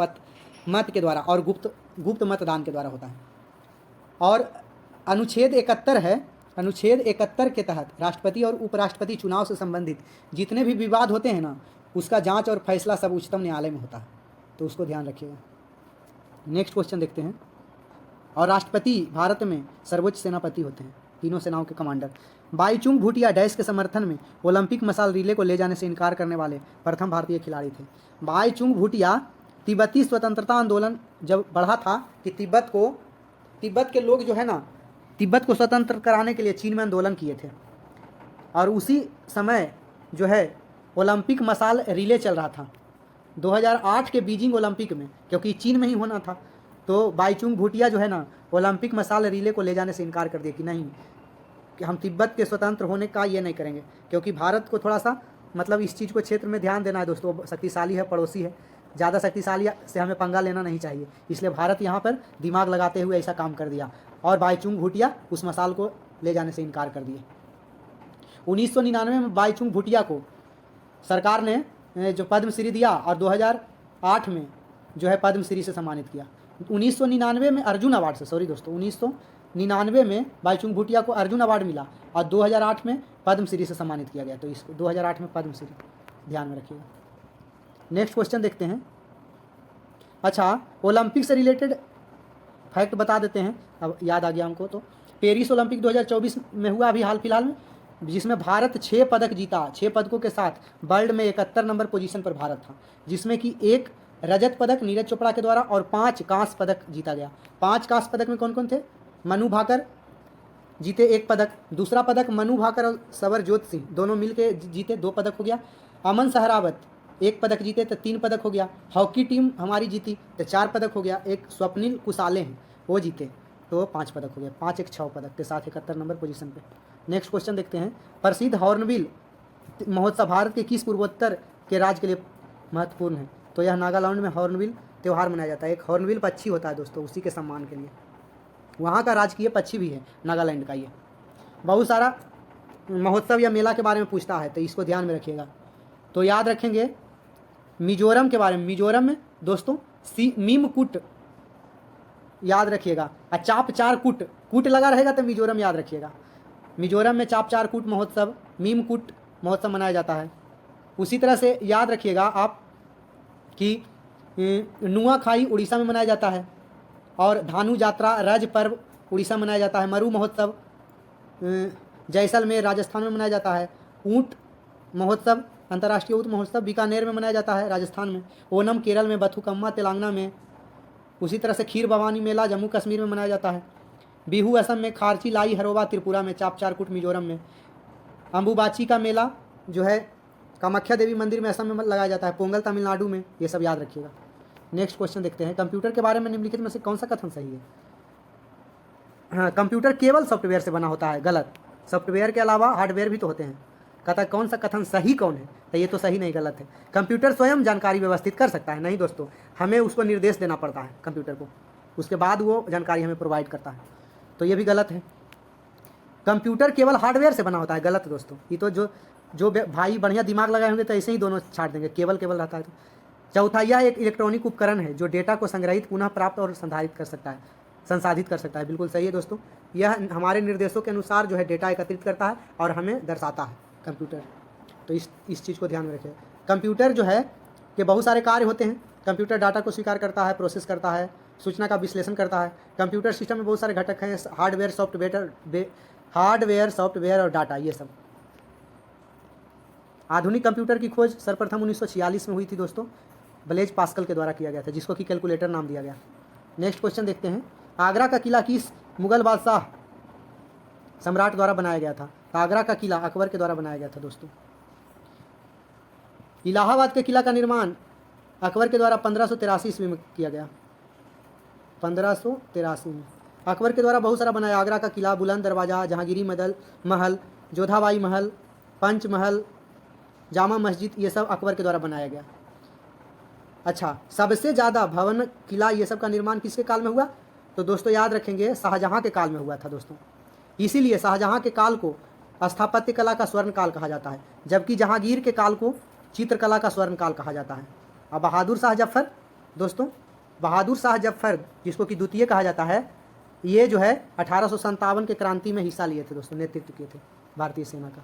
मत के द्वारा और गुप्त मतदान के द्वारा होता है। और अनुच्छेद 71 है, अनुच्छेद 71 के तहत राष्ट्रपति और उपराष्ट्रपति चुनाव से संबंधित जितने भी विवाद होते हैं ना, उसका जांच और फैसला सब उच्चतम न्यायालय में होता है, तो उसको ध्यान रखिएगा। नेक्स्ट क्वेश्चन देखते हैं, और राष्ट्रपति भारत में सर्वोच्च सेनापति होते हैं, तीनों सेनाओं के कमांडर। बाईचुंग भूटिया डैश के समर्थन में ओलंपिक मसाल रिले को ले जाने से इनकार करने वाले प्रथम भारतीय खिलाड़ी थे। बाईचुंग भूटिया तिब्बती स्वतंत्रता आंदोलन जब बढ़ा था कि तिब्बत के लोग जो है ना, तिब्बत को स्वतंत्र कराने के लिए चीन में आंदोलन किए थे, और उसी समय जो है ओलंपिक मसाल रिले चल रहा था 2008 के बीजिंग ओलंपिक में, क्योंकि चीन में ही होना था। तो बाईचुंग भूटिया जो है ना ओलंपिक मसाल रिले को ले जाने से इनकार कर दिया कि नहीं, कि हम तिब्बत के स्वतंत्र होने का ये नहीं करेंगे, क्योंकि भारत को थोड़ा सा मतलब इस चीज़ को क्षेत्र में ध्यान देना है दोस्तों, शक्तिशाली है, पड़ोसी है, ज़्यादा शक्तिशाली से हमें पंगा लेना नहीं चाहिए, इसलिए भारत यहाँ पर दिमाग लगाते हुए ऐसा काम कर दिया, और बाईचुंग भूटिया उस मसाल को ले जाने से इनकार कर दिए। 1999 में बाईचुंग भूटिया को सरकार ने जो पद्मश्री दिया, और 2008 में जो है पद्मश्री से सम्मानित किया। 1999 में अर्जुन अवार्ड से, सॉरी दोस्तों, 1999 में बाईचुंग भूटिया को अर्जुन अवार्ड मिला, और 2008 में पद्मश्री से सम्मानित किया गया, तो इसको 2008 में पद्मश्री ध्यान में रखिएगा। नेक्स्ट क्वेश्चन देखते हैं। अच्छा, ओलंपिक से रिलेटेड फैक्ट बता देते हैं, अब याद आ गया हमको। तो पेरिस ओलंपिक 2024 में हुआ अभी हाल फिलहाल में, जिसमें भारत 6 पदक जीता। 6 पदकों के साथ वर्ल्ड में 71 नंबर पोजीशन पर भारत था, जिसमें कि 1 रजत पदक नीरज चोपड़ा के द्वारा और 5 कांस्य पदक जीता गया। 5 कांस्य पदक में कौन कौन थे? मनु भाकर जीते 1 पदक, दूसरा पदक मनु भाकर और सवरजोत सिंह दोनों मिलके जीते, 2 पदक हो गया। अमन सहरावत 1 पदक जीते तो 3 पदक हो गया। हॉकी टीम हमारी जीती तो 4 पदक हो गया। एक स्वप्निल कुसाले हैं वो जीते तो 5 पदक हो गया। 5 1 6 पदक के साथ 71 नंबर पोजीशन पे। नेक्स्ट क्वेश्चन देखते हैं। प्रसिद्ध हॉर्नबिल महोत्सव भारत के किस पूर्वोत्तर के राज्य के लिए महत्वपूर्ण है? तो यह नागालैंड में हॉर्नबिल त्यौहार मनाया जाता है। एक हॉर्नबिल पक्षी होता है दोस्तों, उसी के सम्मान के लिए। वहाँ का राजकीय पक्षी भी है नागालैंड का। ये बहुत सारा महोत्सव या मेला के बारे में पूछता है, तो इसको ध्यान में रखिएगा। तो याद रखेंगे मिजोरम के बारे में। मिजोरम में दोस्तों मीमकुट याद रखिएगा, और चाप चार कुट, कुट लगा रहेगा तो मिजोरम याद रखिएगा। मिजोरम में चाप चार कुट महोत्सव, मीमकुट महोत्सव मनाया जाता है। उसी तरह से याद रखिएगा आप कि नुआखाई उड़ीसा में मनाया जाता है, और धानु यात्रा रज पर्व उड़ीसा में मनाया जाता है। मरु महोत्सव जैसलमेर राजस्थान में मनाया जाता है। ऊँट महोत्सव अंतर्राष्ट्रीय ऊँट महोत्सव बीकानेर में मनाया जाता है राजस्थान में। ओनम केरल में, बथुकम्मा तेलंगाना में। उसी तरह से खीर भवानी मेला जम्मू कश्मीर में मनाया जाता है। बिहू असम में, खारची लाई हरोबा त्रिपुरा में, चाप चारकुट मिजोरम में। अम्बुबाची का मेला जो है कामाख्या देवी मंदिर में असम में लगाया जाता है। पोंगल तमिलनाडु में। ये सब याद रखिएगा। नेक्स्ट क्वेश्चन देखते हैं। कंप्यूटर के बारे में निम्नलिखित में से कौन सा कथन सही है? हाँ, कंप्यूटर केवल सॉफ्टवेयर से बना होता है। गलत। सॉफ्टवेयर के अलावा हार्डवेयर भी तो होते हैं। कहता कौन सा कथन सही कौन है? तो ये तो सही नहीं, गलत है। कंप्यूटर स्वयं जानकारी व्यवस्थित कर सकता है? नहीं दोस्तों, हमें उसको निर्देश देना पड़ता है कंप्यूटर को, उसके बाद वो जानकारी हमें प्रोवाइड करता है। तो ये भी गलत है। कंप्यूटर केवल हार्डवेयर से बना होता है। गलत दोस्तों। ये तो जो भाई बढ़िया दिमाग लगाए होंगे तो ऐसे ही दोनों छाट देंगे, केवल रहता है तो। चौथा, यह एक इलेक्ट्रॉनिक उपकरण है जो डेटा को संग्रहित, पुनः प्राप्त और संसाधित कर सकता है। बिल्कुल सही है दोस्तों। यह हमारे निर्देशों के अनुसार जो है डेटा एकत्रित करता है और हमें दर्शाता है कंप्यूटर। तो इस चीज़ को ध्यान में रखें। कंप्यूटर जो है के बहुत सारे कार्य होते हैं। कंप्यूटर डाटा को स्वीकार करता है, प्रोसेस करता है, सूचना का विश्लेषण करता है। कंप्यूटर सिस्टम में बहुत सारे घटक हैं, हार्डवेयर, सॉफ्टवेयर और डाटा, ये सब। आधुनिक कंप्यूटर की खोज सर्वप्रथम 1946 में हुई थी दोस्तों, ब्लेज पास्कल के द्वारा किया गया था, जिसको कि कैलकुलेटर नाम दिया गया। नेक्स्ट क्वेश्चन देखते हैं। आगरा का किला किस मुगल बादशाह सम्राट द्वारा बनाया गया था? आगरा का किला अकबर के द्वारा बनाया गया था दोस्तों। इलाहाबाद के किला का निर्माण अकबर के द्वारा 1583 ईस्वी में किया गया। 1583 में अकबर के द्वारा बहुत सारा बनाया। आगरा का किला, बुलंद दरवाज़ा, जहांगीरी महल, जोधाबाई महल, पंच महल, जामा मस्जिद, ये सब अकबर के द्वारा बनाया गया। अच्छा, सबसे ज़्यादा भवन, किला, ये सब का निर्माण किसके काल में हुआ? तो दोस्तों याद रखेंगे शाहजहाँ के काल में हुआ था दोस्तों। इसीलिए शाहजहाँ के काल को स्थापत्य कला का स्वर्ण काल कहा जाता है, जबकि जहांगीर के काल को चित्रकला का स्वर्ण काल कहा जाता है। अब बहादुर शाह जफर दोस्तों, बहादुर शाह जफर जिसको कि द्वितीय कहा जाता है, ये जो है 1857 के क्रांति में हिस्सा लिए थे दोस्तों, नेतृत्व किए थे भारतीय सेना का।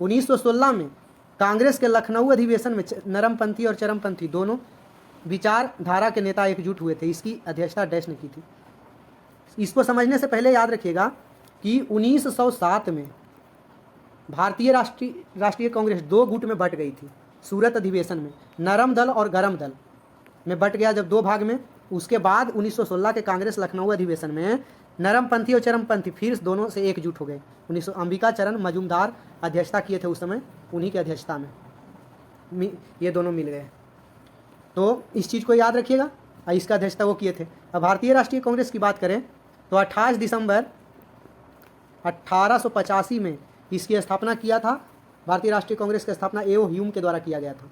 1916 में कांग्रेस के लखनऊ अधिवेशन में नरमपंथी और चरमपंथी दोनों विचारधारा के नेता एकजुट हुए थे। इसकी अध्यक्षता डैश ने की थी। इसको समझने से पहले याद रखिएगा कि 1907 में भारतीय राष्ट्रीय कांग्रेस 2 गुट में बट गई थी। सूरत अधिवेशन में नरम दल और गरम दल में बट गया जब 2 भाग में। उसके बाद 1916 के कांग्रेस लखनऊ अधिवेशन में नरमपंथी और चरमपंथी फिर दोनों से एकजुट हो गए। 1900 अंबिका चरण मजूमदार अध्यक्षता किए थे उस समय, उन्हीं की अध्यक्षता में ये दोनों मिल गए। तो इस चीज़ को याद रखिएगा। इसका अध्यक्षता वो किए थे। अब भारतीय राष्ट्रीय कांग्रेस की बात करें तो 28 दिसंबर 1885 में इसकी स्थापना किया था। भारतीय राष्ट्रीय कांग्रेस की स्थापना ए.ओ. ह्यूम के द्वारा किया गया था।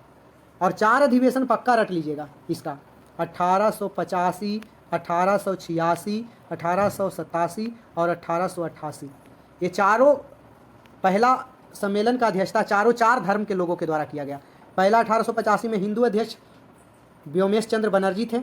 और 4 अधिवेशन पक्का रट लीजिएगा इसका, 1885, 1886, 1887 और 1888। ये चारों पहला सम्मेलन का अध्यक्षता चारों 4 धर्म के लोगों के द्वारा किया गया। पहला 1885 में हिंदू अध्यक्ष व्योमेश चंद्र बनर्जी थे।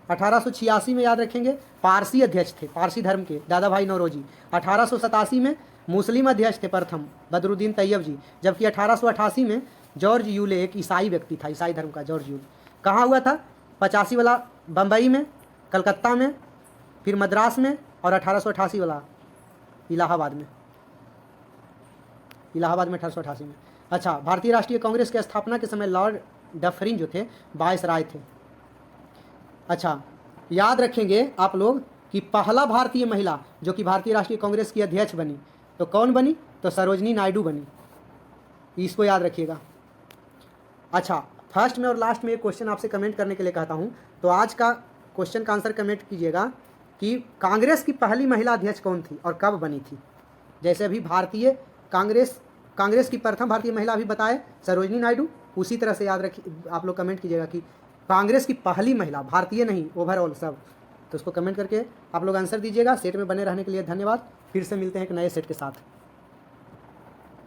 1886 में याद रखेंगे पारसी अध्यक्ष थे, पारसी धर्म के दादा भाई नौरोजी। 1887 में मुस्लिम अध्यक्ष थे प्रथम बदरुद्दीन तैयब जी, जबकि 1888 में जॉर्ज यूले एक ईसाई व्यक्ति था, ईसाई धर्म का जॉर्ज यूले। कहाँ हुआ था? 85 वाला बम्बई में, कलकत्ता में, फिर मद्रास में, और 1888 वाला इलाहाबाद में। इलाहाबाद में 1888 में। अच्छा, भारतीय राष्ट्रीय कांग्रेस की स्थापना के समय लॉर्ड डफरिन जो थे वायसराय थे। अच्छा, याद रखेंगे आप लोग कि पहला भारतीय महिला जो कि भारतीय राष्ट्रीय कांग्रेस की अध्यक्ष बनी तो कौन बनी? तो सरोजनी नायडू बनी, इसको याद रखिएगा। अच्छा, फर्स्ट में और लास्ट में एक क्वेश्चन आपसे कमेंट करने के लिए कहता हूं, तो आज का क्वेश्चन का आंसर कमेंट कीजिएगा कि कांग्रेस की पहली महिला अध्यक्ष कौन थी और कब बनी थी। जैसे अभी भारतीय कांग्रेस की प्रथम भारतीय महिला अभी बताए सरोजनी नायडू, उसी तरह से याद रखिए, आप लोग कमेंट कीजिएगा कि कांग्रेस की पहली महिला, भारतीय नहीं, ओवरऑल सब। तो उसको कमेंट करके आप लोग आंसर दीजिएगा। सेट में बने रहने के लिए धन्यवाद। फिर से मिलते हैं एक नए सेट के साथ।